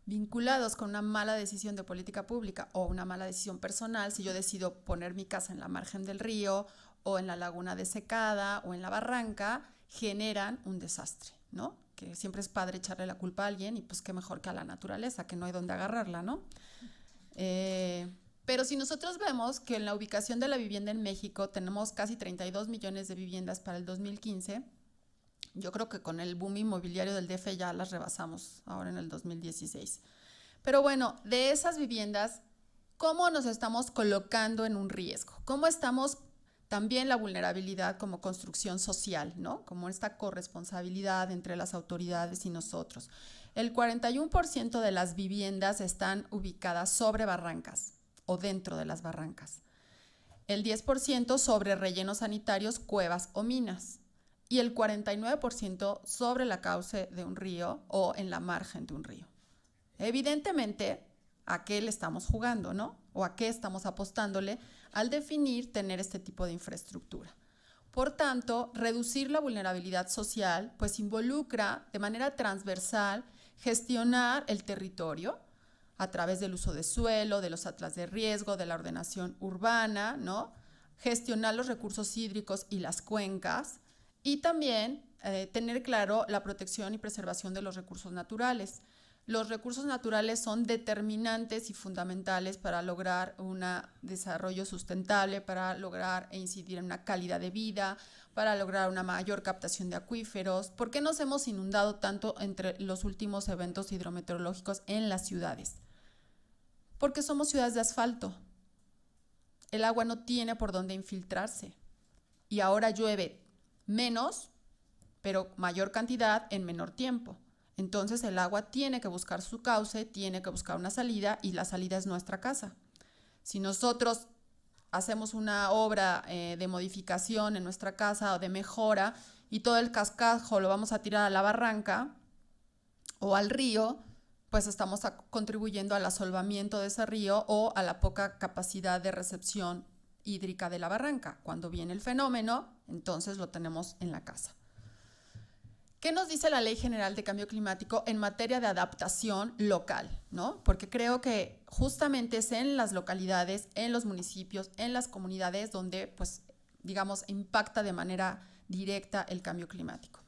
vinculados con una mala decisión de política pública o una mala decisión personal, si yo decido poner mi casa en la margen del río o en la laguna desecada o en la barranca, generan un desastre, ¿no? Que siempre es padre echarle la culpa a alguien y pues qué mejor que a la naturaleza, que no hay dónde agarrarla, ¿no? Pero si nosotros vemos que en la ubicación de la vivienda en México tenemos casi 32 millones de viviendas para el 2015, yo creo que con el boom inmobiliario del DF ya las rebasamos ahora en el 2016. Pero bueno, de esas viviendas, ¿cómo nos estamos colocando en un riesgo? ¿Cómo estamos también la vulnerabilidad como construcción social, ¿no? Como esta corresponsabilidad entre las autoridades y nosotros? El 41% de las viviendas están ubicadas sobre barrancas o dentro de las barrancas. El 10% sobre rellenos sanitarios, cuevas o minas. Y el 49% sobre la cauce de un río o en la margen de un río. Evidentemente, ¿a qué le estamos jugando, no? ¿O a qué estamos apostándole al definir tener este tipo de infraestructura? Por tanto, reducir la vulnerabilidad social pues involucra de manera transversal gestionar el territorio a través del uso de suelo, de los atlas de riesgo, de la ordenación urbana, ¿no? Gestionar los recursos hídricos y las cuencas y también tener claro la protección y preservación de los recursos naturales. Los recursos naturales son determinantes y fundamentales para lograr un desarrollo sustentable, para lograr e incidir en una calidad de vida, para lograr una mayor captación de acuíferos. ¿Por qué nos hemos inundado tanto entre los últimos eventos hidrometeorológicos en las ciudades? Porque somos ciudades de asfalto. El agua no tiene por dónde infiltrarse. Y ahora llueve menos, pero mayor cantidad en menor tiempo. Entonces el agua tiene que buscar su cauce, tiene que buscar una salida y la salida es nuestra casa. Si nosotros hacemos una obra de modificación en nuestra casa o de mejora y todo el cascajo lo vamos a tirar a la barranca o al río, pues estamos contribuyendo al asolvamiento de ese río o a la poca capacidad de recepción hídrica de la barranca. Cuando viene el fenómeno, entonces lo tenemos en la casa. ¿Qué nos dice la Ley General de Cambio Climático en materia de adaptación local, ¿no? Porque creo que justamente es en las localidades, en los municipios, en las comunidades donde, pues, digamos, impacta de manera directa el cambio climático.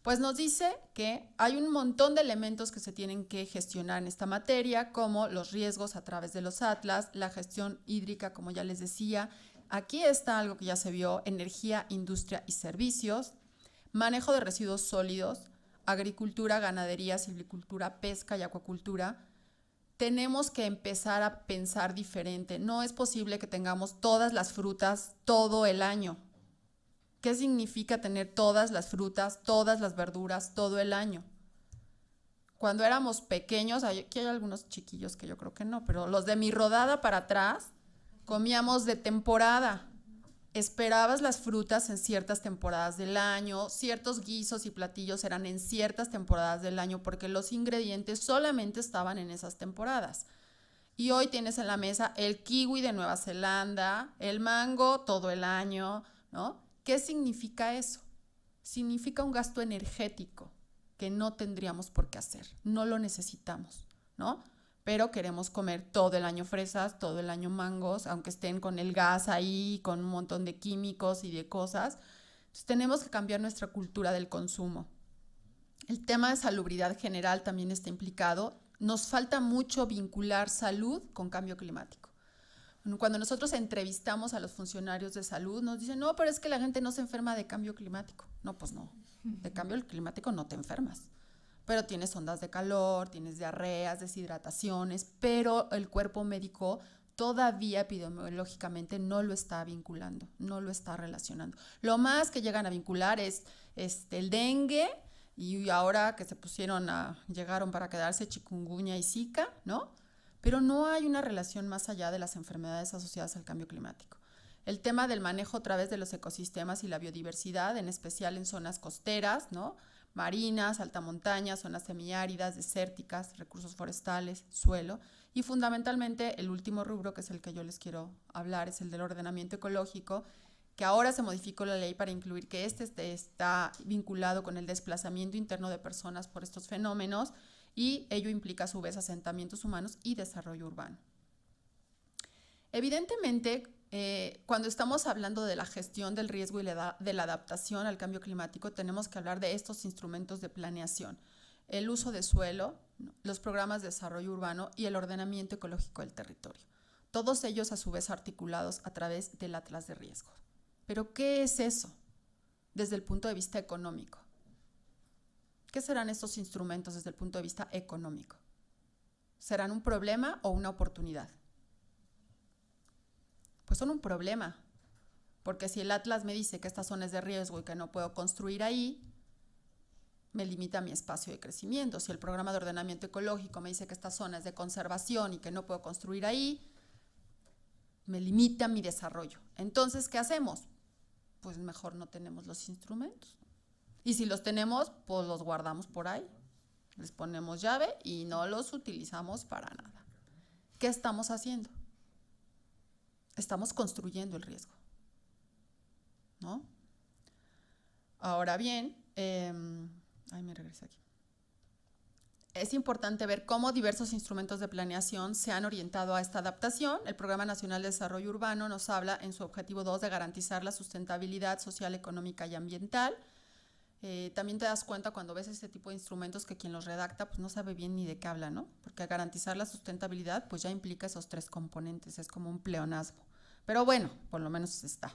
Pues nos dice que hay un montón de elementos que se tienen que gestionar en esta materia, como los riesgos a través de los atlas, la gestión hídrica, como ya les decía. Aquí está algo que ya se vio: energía, industria y servicios, manejo de residuos sólidos, agricultura, ganadería, silvicultura, pesca y acuacultura. Tenemos que empezar a pensar diferente. No es posible que tengamos todas las frutas todo el año. ¿Qué significa tener todas las frutas, todas las verduras todo el año? Cuando éramos pequeños, aquí hay algunos chiquillos que yo creo que no, pero los de mi rodada para atrás, comíamos de temporada. Esperabas las frutas en ciertas temporadas del año, ciertos guisos y platillos eran en ciertas temporadas del año porque los ingredientes solamente estaban en esas temporadas. Y hoy tienes en la mesa el kiwi de Nueva Zelanda, el mango todo el año, ¿no? ¿Qué significa eso? Significa un gasto energético que no tendríamos por qué hacer, no lo necesitamos, ¿no? Pero queremos comer todo el año fresas, todo el año mangos, aunque estén con el gas ahí, con un montón de químicos y de cosas. Entonces tenemos que cambiar nuestra cultura del consumo. El tema de salubridad general también está implicado. Nos falta mucho vincular salud con cambio climático. Cuando nosotros entrevistamos a los funcionarios de salud, nos dicen, no, pero es que la gente no se enferma de cambio climático. No, pues no. De cambio climático no te enfermas, pero tienes ondas de calor, tienes diarreas, deshidrataciones, pero el cuerpo médico todavía epidemiológicamente no lo está vinculando, no lo está relacionando. Lo más que llegan a vincular es el dengue, y ahora que llegaron para quedarse chikungunya y zika, ¿no? Pero no hay una relación más allá de las enfermedades asociadas al cambio climático. El tema del manejo a través de los ecosistemas y la biodiversidad, en especial en zonas costeras, ¿no? Marinas, altamontañas, zonas semiáridas, desérticas, recursos forestales, suelo, y fundamentalmente el último rubro, que es el que yo les quiero hablar, es el del ordenamiento ecológico, que ahora se modificó la ley para incluir que está vinculado con el desplazamiento interno de personas por estos fenómenos, y ello implica a su vez asentamientos humanos y desarrollo urbano. Evidentemente, cuando estamos hablando de la gestión del riesgo y de la adaptación al cambio climático, tenemos que hablar de estos instrumentos de planeación: el uso de suelo, los programas de desarrollo urbano y el ordenamiento ecológico del territorio. Todos ellos a su vez articulados a través del Atlas de Riesgo. ¿Pero qué es eso desde el punto de vista económico? ¿Qué serán estos instrumentos desde el punto de vista económico? ¿Serán un problema o una oportunidad? Pues son un problema, porque si el Atlas me dice que esta zona es de riesgo y que no puedo construir ahí, me limita mi espacio de crecimiento. Si el programa de ordenamiento ecológico me dice que esta zona es de conservación y que no puedo construir ahí, me limita mi desarrollo. Entonces, ¿qué hacemos? Pues mejor no tenemos los instrumentos. Y si los tenemos, pues los guardamos por ahí. Les ponemos llave y no los utilizamos para nada. ¿Qué estamos haciendo? Estamos construyendo el riesgo, ¿no? Ahora bien, me regresé aquí. Es importante ver cómo diversos instrumentos de planeación se han orientado a esta adaptación. El Programa Nacional de Desarrollo Urbano nos habla en su objetivo 2 de garantizar la sustentabilidad social, económica y ambiental. También te das cuenta cuando ves este tipo de instrumentos que quien los redacta pues no sabe bien ni de qué habla, ¿no? Porque garantizar la sustentabilidad pues ya implica esos 3 componentes, es como un pleonasmo. Pero bueno, por lo menos está.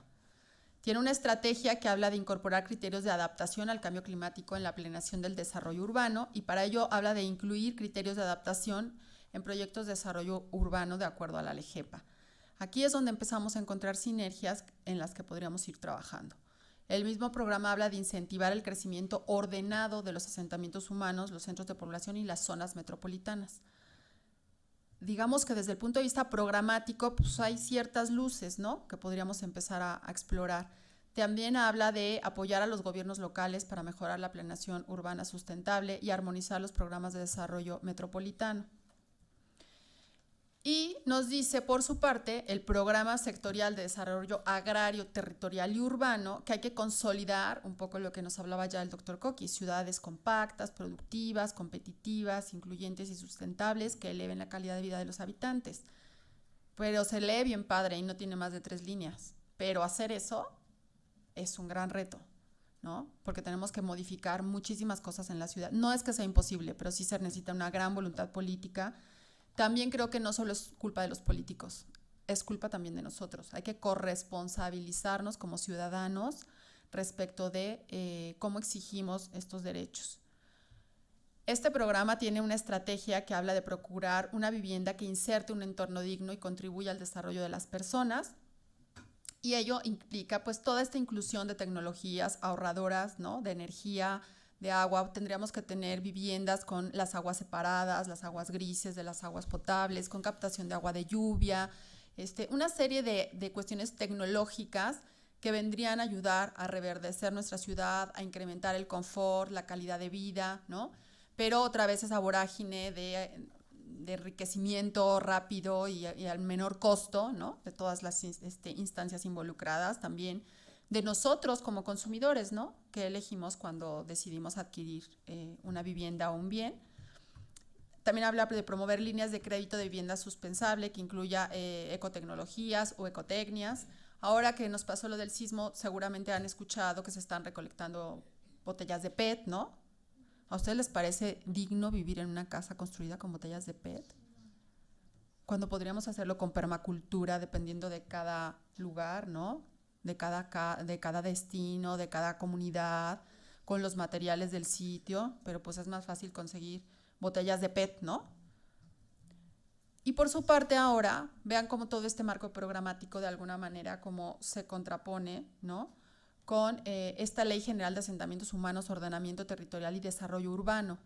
Tiene una estrategia que habla de incorporar criterios de adaptación al cambio climático en la planeación del desarrollo urbano, y para ello habla de incluir criterios de adaptación en proyectos de desarrollo urbano de acuerdo a la LEGEPA. Aquí es donde empezamos a encontrar sinergias en las que podríamos ir trabajando. El mismo programa habla de incentivar el crecimiento ordenado de los asentamientos humanos, los centros de población y las zonas metropolitanas. Digamos que desde el punto de vista programático, pues hay ciertas luces, ¿no?, que podríamos empezar a explorar. También habla de apoyar a los gobiernos locales para mejorar la planeación urbana sustentable y armonizar los programas de desarrollo metropolitano. Y nos dice, por su parte, el Programa Sectorial de Desarrollo Agrario, Territorial y Urbano, que hay que consolidar un poco lo que nos hablaba ya el doctor Coqui: ciudades compactas, productivas, competitivas, incluyentes y sustentables, que eleven la calidad de vida de los habitantes. Pero se lee bien padre y no tiene más de 3 líneas. Pero hacer eso es un gran reto, ¿no? Porque tenemos que modificar muchísimas cosas en la ciudad. No es que sea imposible, pero sí se necesita una gran voluntad política. También creo que no solo es culpa de los políticos, es culpa también de nosotros. Hay que corresponsabilizarnos como ciudadanos respecto de cómo exigimos estos derechos. Este programa tiene una estrategia que habla de procurar una vivienda que inserte un entorno digno y contribuya al desarrollo de las personas, y ello implica pues toda esta inclusión de tecnologías ahorradoras, ¿no?, de energía, de agua. Tendríamos que tener viviendas con las aguas separadas, las aguas grises de las aguas potables, con captación de agua de lluvia, una serie de cuestiones tecnológicas que vendrían a ayudar a reverdecer nuestra ciudad, a incrementar el confort, la calidad de vida, ¿no? Pero otra vez esa vorágine de enriquecimiento rápido y al menor costo, ¿no?, de todas las instancias involucradas, también de nosotros como consumidores, ¿no?, que elegimos cuando decidimos adquirir una vivienda o un bien. También habla de promover líneas de crédito de vivienda suspensable que incluya ecotecnologías o ecotecnias. Ahora que nos pasó lo del sismo, seguramente han escuchado que se están recolectando botellas de PET, ¿no? ¿A ustedes les parece digno vivir en una casa construida con botellas de PET? Cuando podríamos hacerlo con permacultura, dependiendo de cada lugar, ¿no?, de cada destino, de cada comunidad, con los materiales del sitio, pero pues es más fácil conseguir botellas de PET, ¿no? Y por su parte ahora, vean cómo todo este marco programático de alguna manera como se contrapone, ¿no?, con esta Ley General de Asentamientos Humanos, Ordenamiento Territorial y Desarrollo Urbano.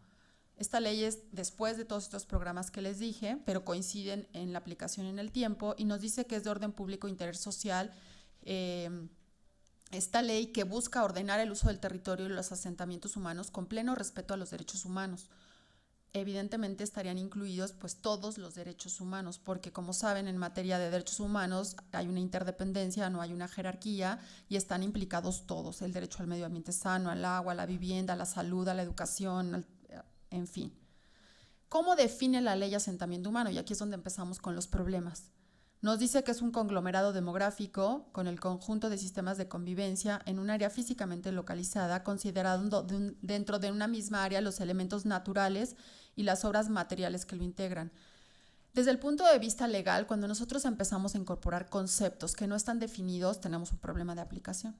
Esta ley es después de todos estos programas que les dije, pero coinciden en la aplicación en el tiempo, y nos dice que es de orden público e interés social. Esta ley que busca ordenar el uso del territorio y los asentamientos humanos con pleno respeto a los derechos humanos. Evidentemente estarían incluidos pues todos los derechos humanos, porque como saben, en materia de derechos humanos hay una interdependencia, no hay una jerarquía y están implicados todos: el derecho al medio ambiente sano, al agua, a la vivienda, a la salud, a la educación, en fin. ¿Cómo define la ley asentamiento humano? Y aquí es donde empezamos con los problemas. Nos dice que es un conglomerado demográfico con el conjunto de sistemas de convivencia en un área físicamente localizada, considerando dentro de una misma área los elementos naturales y las obras materiales que lo integran. Desde el punto de vista legal, cuando nosotros empezamos a incorporar conceptos que no están definidos, tenemos un problema de aplicación.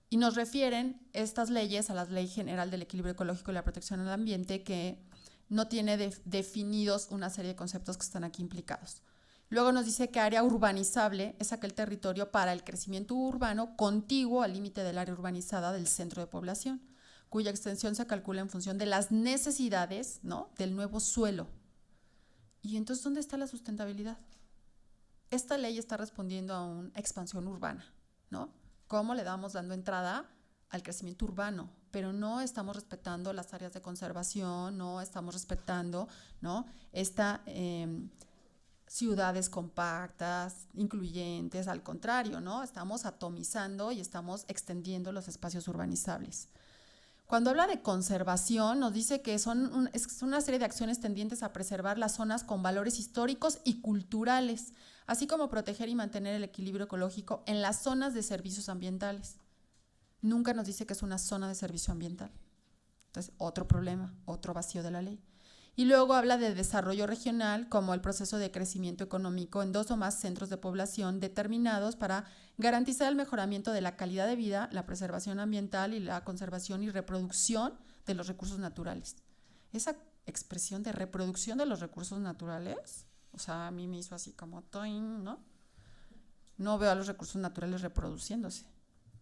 Y nos refieren estas leyes a la Ley General del Equilibrio Ecológico y la Protección al Ambiente, que no tiene definidos una serie de conceptos que están aquí implicados. Luego nos dice que área urbanizable es aquel territorio para el crecimiento urbano contiguo al límite del área urbanizada del centro de población, cuya extensión se calcula en función de las necesidades, ¿no?, del nuevo suelo. Y entonces, ¿dónde está la sustentabilidad? Esta ley está respondiendo a una expansión urbana, ¿no? ¿Cómo le damos dando entrada al crecimiento urbano? Pero no estamos respetando las áreas de conservación, no estamos respetando, ¿no?, ciudades compactas, incluyentes, al contrario, ¿no? Estamos atomizando y estamos extendiendo los espacios urbanizables. Cuando habla de conservación, nos dice que es una serie de acciones tendientes a preservar las zonas con valores históricos y culturales, así como proteger y mantener el equilibrio ecológico en las zonas de servicios ambientales. Nunca nos dice que es una zona de servicio ambiental. Entonces, otro problema, otro vacío de la ley. Y luego habla de desarrollo regional como el proceso de crecimiento económico en 2 o más centros de población determinados para garantizar el mejoramiento de la calidad de vida, la preservación ambiental y la conservación y reproducción de los recursos naturales. Esa expresión de reproducción de los recursos naturales, o sea, a mí me hizo así como toin, ¿no? No veo a los recursos naturales reproduciéndose,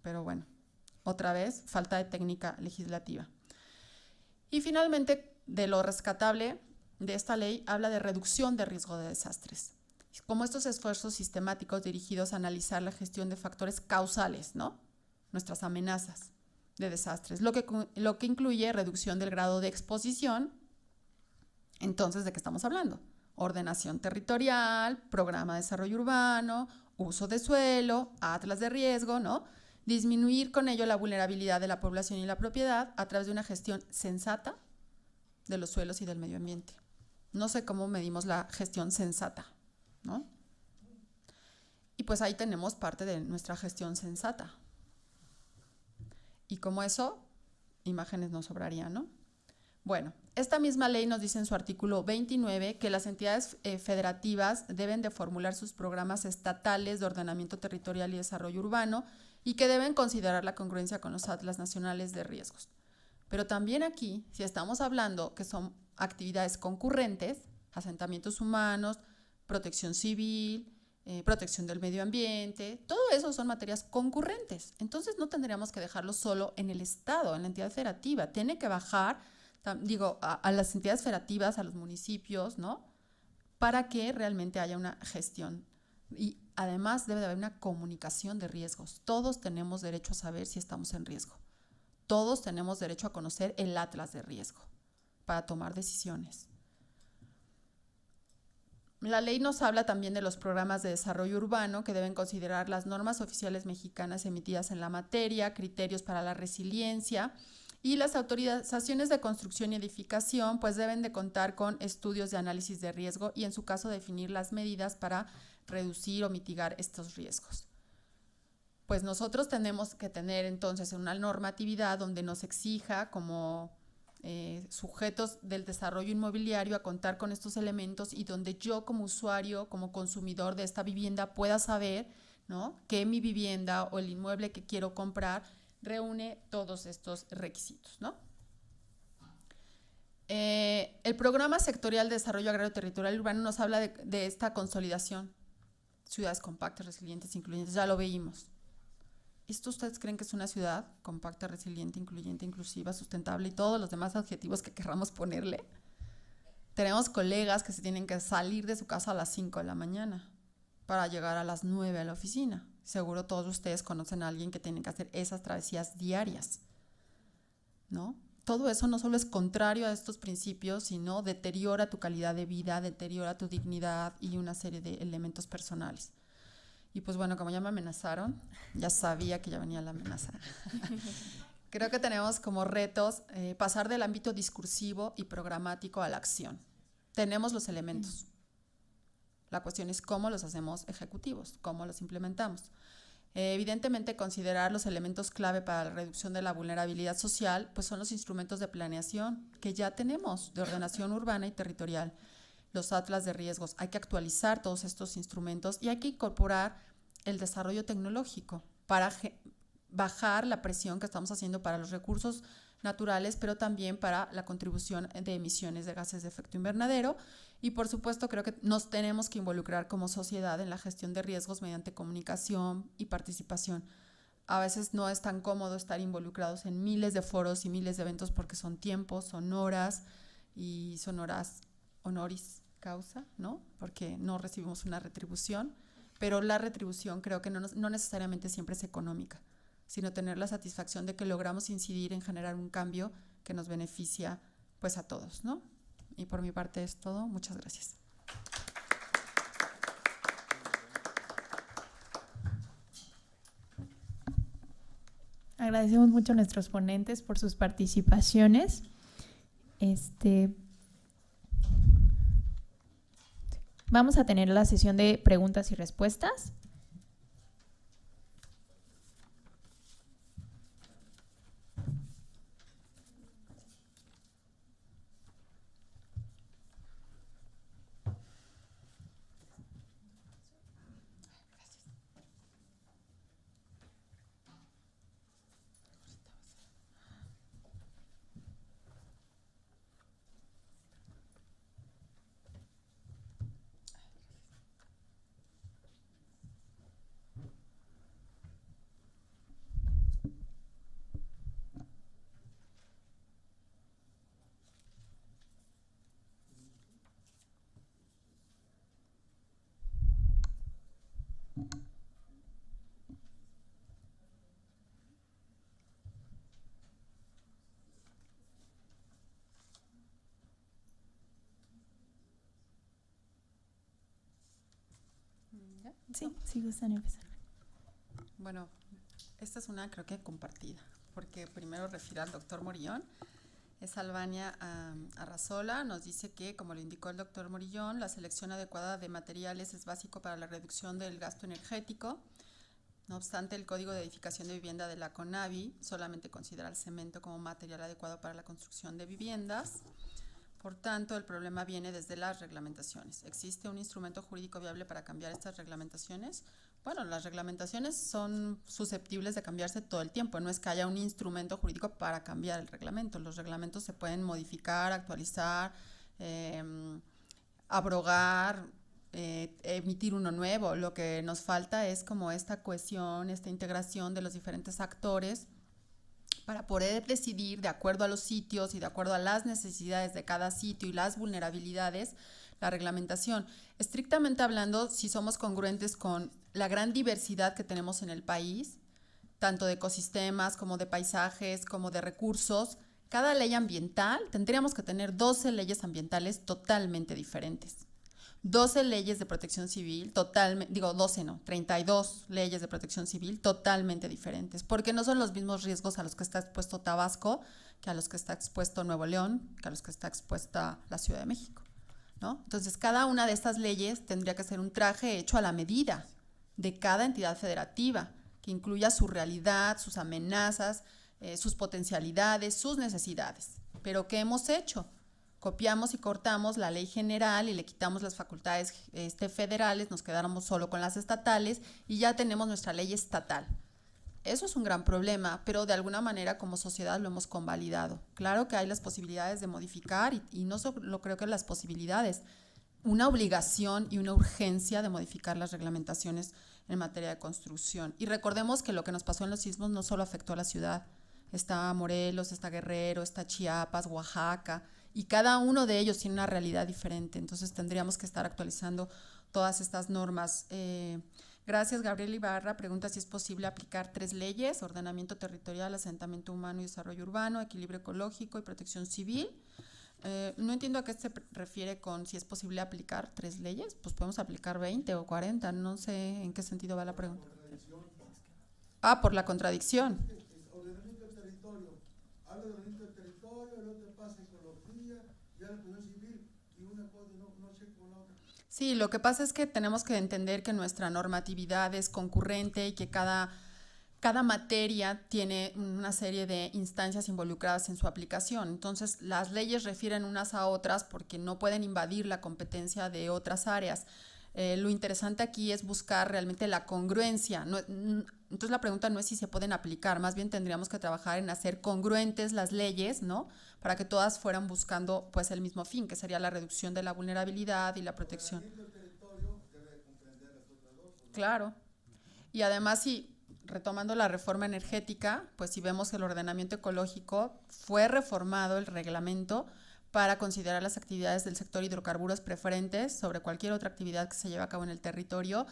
pero bueno, otra vez, falta de técnica legislativa. Y finalmente, de lo rescatable de esta ley, habla de reducción de riesgo de desastres, como estos esfuerzos sistemáticos dirigidos a analizar la gestión de factores causales, ¿no?, nuestras amenazas de desastres, lo que incluye reducción del grado de exposición. Entonces, ¿de qué estamos hablando? Ordenación territorial, programa de desarrollo urbano, uso de suelo, atlas de riesgo, ¿no? Disminuir con ello la vulnerabilidad de la población y la propiedad a través de una gestión sensata de los suelos y del medio ambiente. No sé cómo medimos la gestión sensata, ¿no? Y pues ahí tenemos parte de nuestra gestión sensata. Y como eso, imágenes nos sobrarían, ¿no? Bueno, esta misma ley nos dice en su artículo 29 que las entidades federativas deben de formular sus programas estatales de ordenamiento territorial y desarrollo urbano y que deben considerar la congruencia con los atlas nacionales de riesgos. Pero también aquí, si estamos hablando que son actividades concurrentes, asentamientos humanos, protección civil, protección del medio ambiente, todo eso son materias concurrentes. Entonces no tendríamos que dejarlo solo en el Estado, en la entidad federativa. Tiene que bajar, a las entidades federativas, a los municipios, ¿no?, para que realmente haya una gestión. Y además debe de haber una comunicación de riesgos. Todos tenemos derecho a saber si estamos en riesgo. Todos tenemos derecho a conocer el atlas de riesgo para tomar decisiones. La ley nos habla también de los programas de desarrollo urbano que deben considerar las normas oficiales mexicanas emitidas en la materia, criterios para la resiliencia, y las autorizaciones de construcción y edificación pues deben de contar con estudios de análisis de riesgo y en su caso definir las medidas para reducir o mitigar estos riesgos. Pues nosotros tenemos que tener entonces una normatividad donde nos exija como sujetos del desarrollo inmobiliario a contar con estos elementos y donde yo como usuario, como consumidor de esta vivienda pueda saber, ¿no?, que mi vivienda o el inmueble que quiero comprar reúne todos estos requisitos, ¿no? El Programa Sectorial de Desarrollo Agrario Territorial y Urbano nos habla de esta consolidación, ciudades compactas, resilientes, incluyentes, ya lo veíamos. ¿Esto ustedes creen que es una ciudad compacta, resiliente, incluyente, inclusiva, sustentable y todos los demás adjetivos que querramos ponerle? Tenemos colegas que se tienen que salir de su casa a las 5 de la mañana para llegar a las 9 a la oficina. Seguro todos ustedes conocen a alguien que tiene que hacer esas travesías diarias, ¿no? Todo eso no solo es contrario a estos principios, sino deteriora tu calidad de vida, deteriora tu dignidad y una serie de elementos personales. Y pues bueno, como ya me amenazaron, ya sabía que ya venía la amenaza. Creo que tenemos como retos pasar del ámbito discursivo y programático a la acción. Tenemos los elementos. La cuestión es cómo los hacemos ejecutivos, cómo los implementamos. Evidentemente, considerar los elementos clave para la reducción de la vulnerabilidad social, pues son los instrumentos de planeación que ya tenemos, de ordenación urbana y territorial, los atlas de riesgos. Hay que actualizar todos estos instrumentos y hay que incorporar el desarrollo tecnológico para bajar la presión que estamos haciendo para los recursos naturales, pero también para la contribución de emisiones de gases de efecto invernadero. Y por supuesto, creo que nos tenemos que involucrar como sociedad en la gestión de riesgos mediante comunicación y participación. A veces no es tan cómodo estar involucrados en miles de foros y miles de eventos porque son tiempos, son horas y son horas honoris causa, ¿no? Porque no recibimos una retribución, pero la retribución creo que no necesariamente siempre es económica, sino tener la satisfacción de que logramos incidir en generar un cambio que nos beneficia pues a todos, ¿no? Y por mi parte es todo. Muchas gracias. Agradecemos mucho a nuestros ponentes por sus participaciones. Vamos a tener la sesión de preguntas y respuestas. Sí, gustan empezar. Bueno, esta es una creo que compartida, porque primero refiere al doctor Morillón. Es Albania Arrazola, nos dice que, como lo indicó el doctor Morillón, la selección adecuada de materiales es básico para la reducción del gasto energético. No obstante, el Código de Edificación de Vivienda de la CONAVI solamente considera el cemento como material adecuado para la construcción de viviendas. Por tanto, el problema viene desde las reglamentaciones. ¿Existe un instrumento jurídico viable para cambiar estas reglamentaciones? Bueno, las reglamentaciones son susceptibles de cambiarse todo el tiempo. No es que haya un instrumento jurídico para cambiar el reglamento. Los reglamentos se pueden modificar, actualizar, abrogar, emitir uno nuevo. Lo que nos falta es como esta cohesión, esta integración de los diferentes actores para poder decidir de acuerdo a los sitios y de acuerdo a las necesidades de cada sitio y las vulnerabilidades, la reglamentación. Estrictamente hablando, si somos congruentes con la gran diversidad que tenemos en el país, tanto de ecosistemas como de paisajes, como de recursos, cada ley ambiental, tendríamos que tener 12 leyes ambientales totalmente diferentes. 12 leyes de protección civil, 32 leyes de protección civil totalmente diferentes, porque no son los mismos riesgos a los que está expuesto Tabasco, que a los que está expuesto Nuevo León, que a los que está expuesta la Ciudad de México, ¿no? Entonces, cada una de estas leyes tendría que ser un traje hecho a la medida de cada entidad federativa, que incluya su realidad, sus amenazas, sus potencialidades, sus necesidades. ¿Pero qué hemos hecho? Copiamos y cortamos la ley general y le quitamos las facultades federales, nos quedáramos solo con las estatales y ya tenemos nuestra ley estatal. Eso es un gran problema, pero de alguna manera como sociedad lo hemos convalidado. Claro que hay las posibilidades de modificar y no solo creo que las posibilidades, una obligación y una urgencia de modificar las reglamentaciones en materia de construcción. Y recordemos que lo que nos pasó en los sismos no solo afectó a la ciudad, está Morelos, está Guerrero, está Chiapas, Oaxaca, y cada uno de ellos tiene una realidad diferente, entonces tendríamos que estar actualizando todas estas normas. Gracias, Gabriel Ibarra. Pregunta si es posible aplicar 3 leyes: ordenamiento territorial, asentamiento humano y desarrollo urbano, equilibrio ecológico y protección civil. No entiendo a qué se refiere con si es posible aplicar 3 leyes. Pues podemos aplicar 20 o 40, no sé en qué sentido va la pregunta. Por la contradicción. Ordenamiento del territorio. Habla de ordenamiento del territorio, el otro pasa ecología, ya la protección civil, y una cosa no sé con la otra. Sí, lo que pasa es que tenemos que entender que nuestra normatividad es concurrente y que cada materia tiene una serie de instancias involucradas en su aplicación. Entonces, las leyes refieren unas a otras porque no pueden invadir la competencia de otras áreas. Lo interesante aquí es buscar realmente la congruencia. Entonces, la pregunta no es si se pueden aplicar, más bien tendríamos que trabajar en hacer congruentes las leyes, ¿no? Para que todas fueran buscando pues el mismo fin, que sería la reducción de la vulnerabilidad y la protección. Claro. Y además, si retomando la reforma energética, pues si vemos que el ordenamiento ecológico fue reformado el reglamento para considerar las actividades del sector hidrocarburos preferentes sobre cualquier otra actividad que se lleve a cabo en el territorio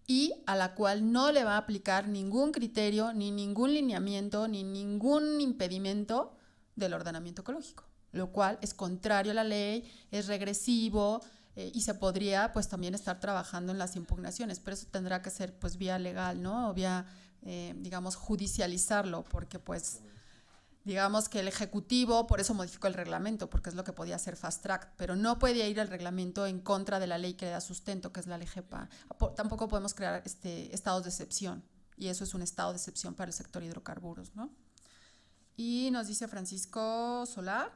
y a la cual no le va a aplicar ningún criterio, ni ningún lineamiento, ni ningún impedimento del ordenamiento ecológico, lo cual es contrario a la ley, es regresivo y se podría pues también estar trabajando en las impugnaciones, pero eso tendrá que ser pues vía legal, ¿no? O vía, digamos, judicializarlo, porque pues digamos que el Ejecutivo por eso modificó el reglamento, porque es lo que podía hacer fast track, pero no podía ir el reglamento en contra de la ley que le da sustento, que es la LGPA. Tampoco podemos crear estados de excepción, y eso es un estado de excepción para el sector hidrocarburos, ¿no? Y nos dice Francisco Solar,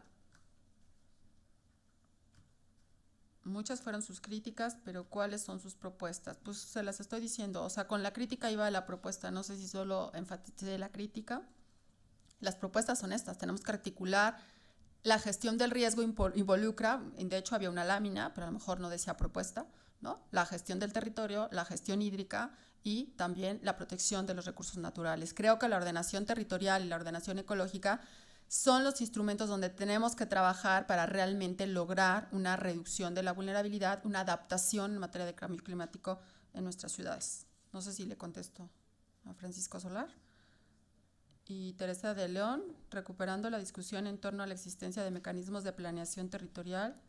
muchas fueron sus críticas, pero ¿cuáles son sus propuestas? Pues se las estoy diciendo, o sea, con la crítica iba la propuesta, no sé si solo enfaticé la crítica. Las propuestas son estas: tenemos que articular la gestión del riesgo, involucra, de hecho había una lámina, pero a lo mejor no decía propuesta, ¿no? La gestión del territorio, la gestión hídrica y también la protección de los recursos naturales. Creo que la ordenación territorial y la ordenación ecológica son los instrumentos donde tenemos que trabajar para realmente lograr una reducción de la vulnerabilidad, una adaptación en materia de cambio climático en nuestras ciudades. No sé si le contesto a Francisco Solar. Y Teresa de León, recuperando la discusión en torno a la existencia de mecanismos de planeación territorial,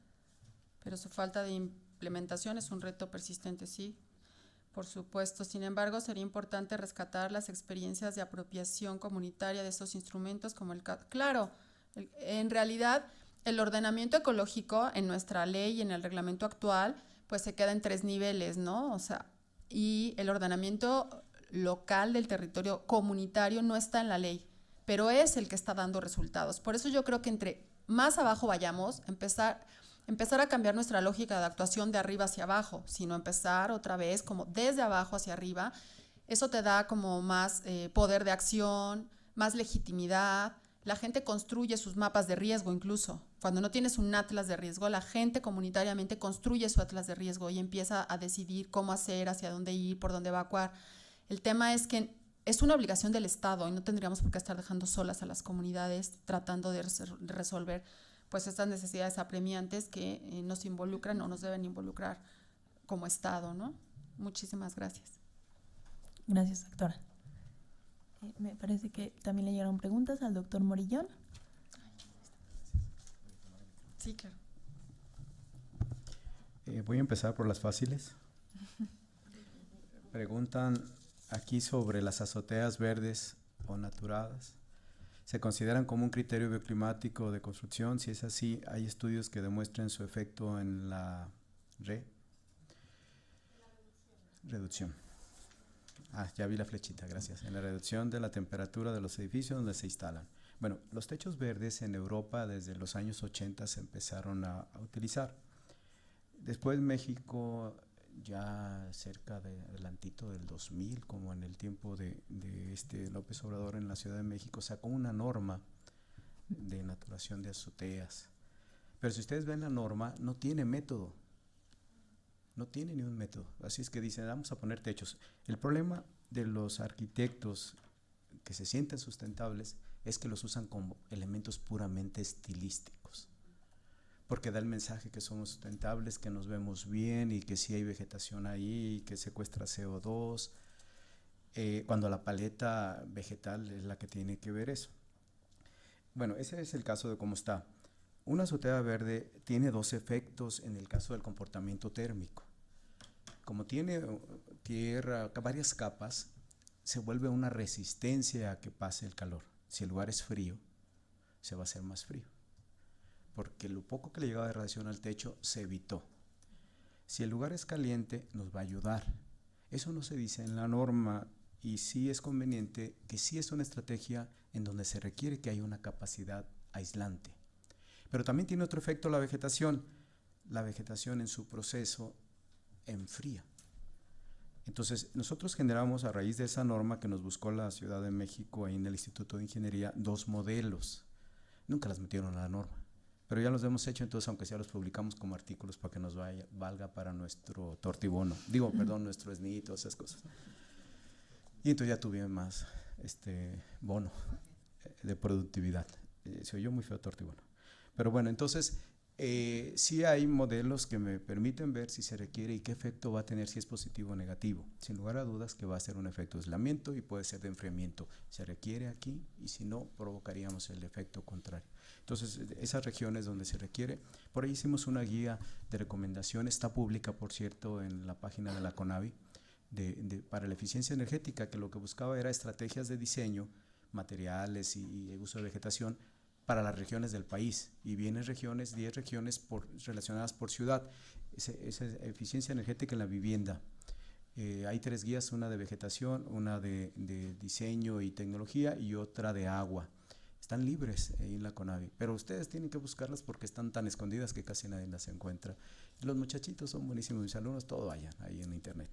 pero su falta de implementación es un reto persistente, sí, por supuesto. Sin embargo, sería importante rescatar las experiencias de apropiación comunitaria de estos instrumentos, como el caso. Claro, en realidad, el ordenamiento ecológico en nuestra ley y en el reglamento actual, pues se queda en 3 niveles, ¿no? O sea, y el ordenamiento local del territorio comunitario no está en la ley, pero es el que está dando resultados. Por eso yo creo que entre más abajo vayamos, empezar a cambiar nuestra lógica de actuación de arriba hacia abajo, sino empezar otra vez como desde abajo hacia arriba. Eso te da como más poder de acción, más legitimidad. La gente construye sus mapas de riesgo incluso. Cuando no tienes un atlas de riesgo, la gente comunitariamente construye su atlas de riesgo y empieza a decidir cómo hacer, hacia dónde ir, por dónde evacuar. El tema es que es una obligación del Estado y no tendríamos por qué estar dejando solas a las comunidades tratando de resolver pues estas necesidades apremiantes que nos involucran o nos deben involucrar como Estado, ¿no? Muchísimas gracias. Gracias, doctora. Me parece que también le llegaron preguntas al doctor Morillón. Sí, claro. Voy a empezar por las fáciles. Preguntan aquí sobre las azoteas verdes o naturadas. ¿Se consideran como un criterio bioclimático de construcción? Si es así, ¿hay estudios que demuestren su efecto en la reducción? Ya vi la flechita, gracias. En la reducción de la temperatura de los edificios donde se instalan. Bueno, los techos verdes en Europa desde los años 80 se empezaron a utilizar. Después México ya cerca de adelantito del 2000, como en el tiempo de López Obrador en la Ciudad de México, sacó una norma de naturación de azoteas. Pero si ustedes ven la norma, no tiene método. No tiene ni un método. Así es que dicen, vamos a poner techos. El problema de los arquitectos que se sienten sustentables es que los usan como elementos puramente estilísticos, porque da el mensaje que somos sustentables, que nos vemos bien y que sí hay vegetación ahí y que secuestra CO2, cuando la paleta vegetal es la que tiene que ver eso. Bueno, ese es el caso de cómo está. Una azotea verde tiene dos efectos en el caso del comportamiento térmico. Como tiene tierra, varias capas, se vuelve una resistencia a que pase el calor. Si el lugar es frío, se va a hacer más frío, porque lo poco que le llegaba de radiación al techo se evitó. Si el lugar es caliente, nos va a ayudar. Eso no se dice en la norma, y sí es conveniente que sí es una estrategia en donde se requiere que haya una capacidad aislante. Pero también tiene otro efecto la vegetación. La vegetación en su proceso enfría. Entonces, nosotros generamos a raíz de esa norma que nos buscó la Ciudad de México, ahí en el Instituto de Ingeniería, 2 modelos. Nunca las metieron a la norma, pero ya los hemos hecho, entonces aunque sea los publicamos como artículos para que nos valga para nuestro tortibono, nuestro SNI y todas esas cosas. Y entonces ya tuve más bono de productividad. Se oyó muy feo tortibono. Pero bueno, entonces sí hay modelos que me permiten ver si se requiere y qué efecto va a tener, si es positivo o negativo. Sin lugar a dudas que va a ser un efecto de aislamiento y puede ser de enfriamiento. Se requiere aquí, y si no, provocaríamos el efecto contrario. Entonces, esas regiones donde se requiere, por ahí hicimos una guía de recomendaciones, está pública, por cierto, en la página de la CONAVI, para la eficiencia energética, que lo que buscaba era estrategias de diseño, materiales y uso de vegetación para las regiones del país, y vienen regiones, 10 regiones relacionadas por ciudad. Esa eficiencia energética en la vivienda. Hay 3 guías, una de vegetación, una de diseño y tecnología y otra de agua. Están libres ahí en la CONAVI, pero ustedes tienen que buscarlas porque están tan escondidas que casi nadie las encuentra. Y los muchachitos son buenísimos, mis alumnos, todo vayan ahí en internet.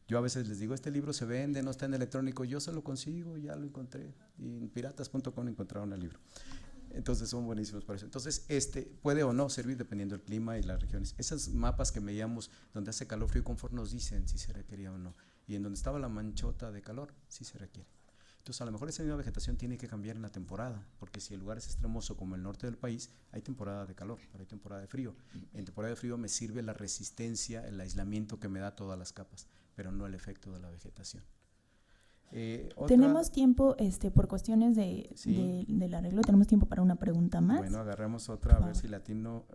Yo a veces les digo, este libro se vende, no está en electrónico, yo se lo consigo, ya lo encontré, y en piratas.com encontraron el libro. Entonces son buenísimos para eso. Entonces puede o no servir dependiendo del clima y las regiones. Esos mapas que veíamos donde hace calor, frío y confort nos dicen si se requería o no. Y en donde estaba la manchota de calor, sí se requiere. Entonces a lo mejor esa misma vegetación tiene que cambiar en la temporada, porque si el lugar es extremoso como el norte del país, hay temporada de calor, pero hay temporada de frío. En temporada de frío me sirve la resistencia, el aislamiento que me da todas las capas, pero no el efecto de la vegetación. Tenemos tiempo, por cuestiones del arreglo, tenemos tiempo para una pregunta más. Bueno, agarremos otra, a ver si latino.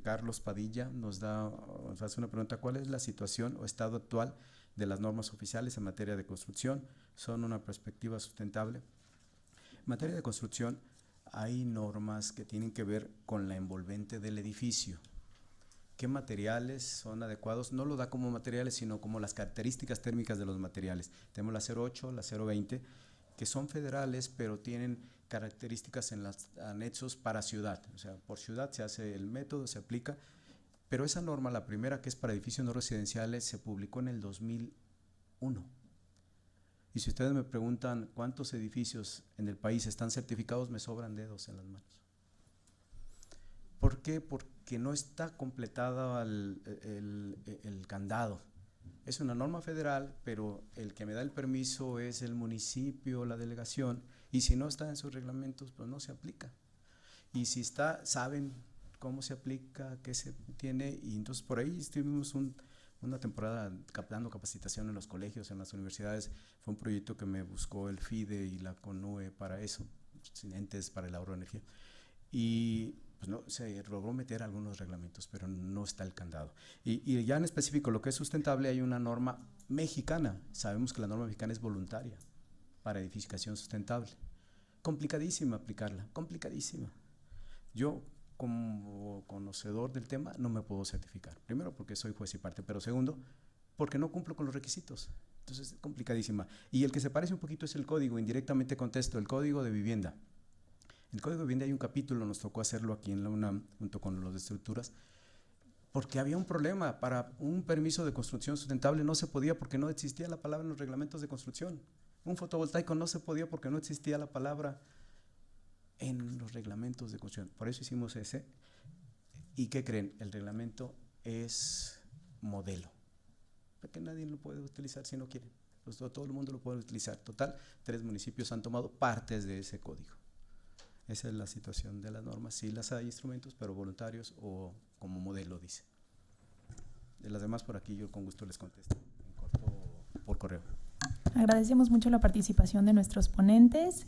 Carlos Padilla nos hace una pregunta: ¿cuál es la situación o estado actual de las normas oficiales en materia de construcción? ¿Son una perspectiva sustentable? En materia de construcción hay normas que tienen que ver con la envolvente del edificio. ¿Qué materiales son adecuados? No lo da como materiales, sino como las características térmicas de los materiales. Tenemos la 08, la 020, que son federales, pero tienen características en los anexos para ciudad. O sea, por ciudad se hace el método, se aplica, pero esa norma, la primera, que es para edificios no residenciales, se publicó en el 2001. Y si ustedes me preguntan cuántos edificios en el país están certificados, me sobran dedos en las manos. ¿Por qué? Porque no está completado el candado. Es una norma federal, pero el que me da el permiso es el municipio, la delegación, y si no está en sus reglamentos, pues no se aplica. Y si está, saben cómo se aplica, qué se tiene, y entonces por ahí estuvimos una temporada dando capacitación en los colegios, en las universidades. Fue un proyecto que me buscó el FIDE y la CONUE para eso, entes para el ahorro de energía. Y pues no, se logró meter algunos reglamentos, pero no está el candado. Y ya en específico, lo que es sustentable, hay una norma mexicana. Sabemos que la norma mexicana es voluntaria para edificación sustentable. Complicadísima aplicarla, complicadísima. Yo, como conocedor del tema, no me puedo certificar. Primero, porque soy juez y parte, pero segundo, porque no cumplo con los requisitos. Entonces, complicadísima. Y el que se parece un poquito es el código. Indirectamente contesto, el código de vivienda. En el Código de Vivienda hay un capítulo, nos tocó hacerlo aquí en la UNAM, junto con los de estructuras, porque había un problema. Para un permiso de construcción sustentable no se podía porque no existía la palabra en los reglamentos de construcción. Un fotovoltaico no se podía porque no existía la palabra en los reglamentos de construcción. Por eso hicimos ese. ¿Y qué creen? El reglamento es modelo, porque nadie lo puede utilizar si no quiere. Pues todo el mundo lo puede utilizar. Total, 3 municipios han tomado partes de ese código. Esa es la situación de las normas. Sí las hay instrumentos, pero voluntarios o como modelo, dice. De las demás por aquí yo con gusto les contesto en corto por correo. Agradecemos mucho la participación de nuestros ponentes.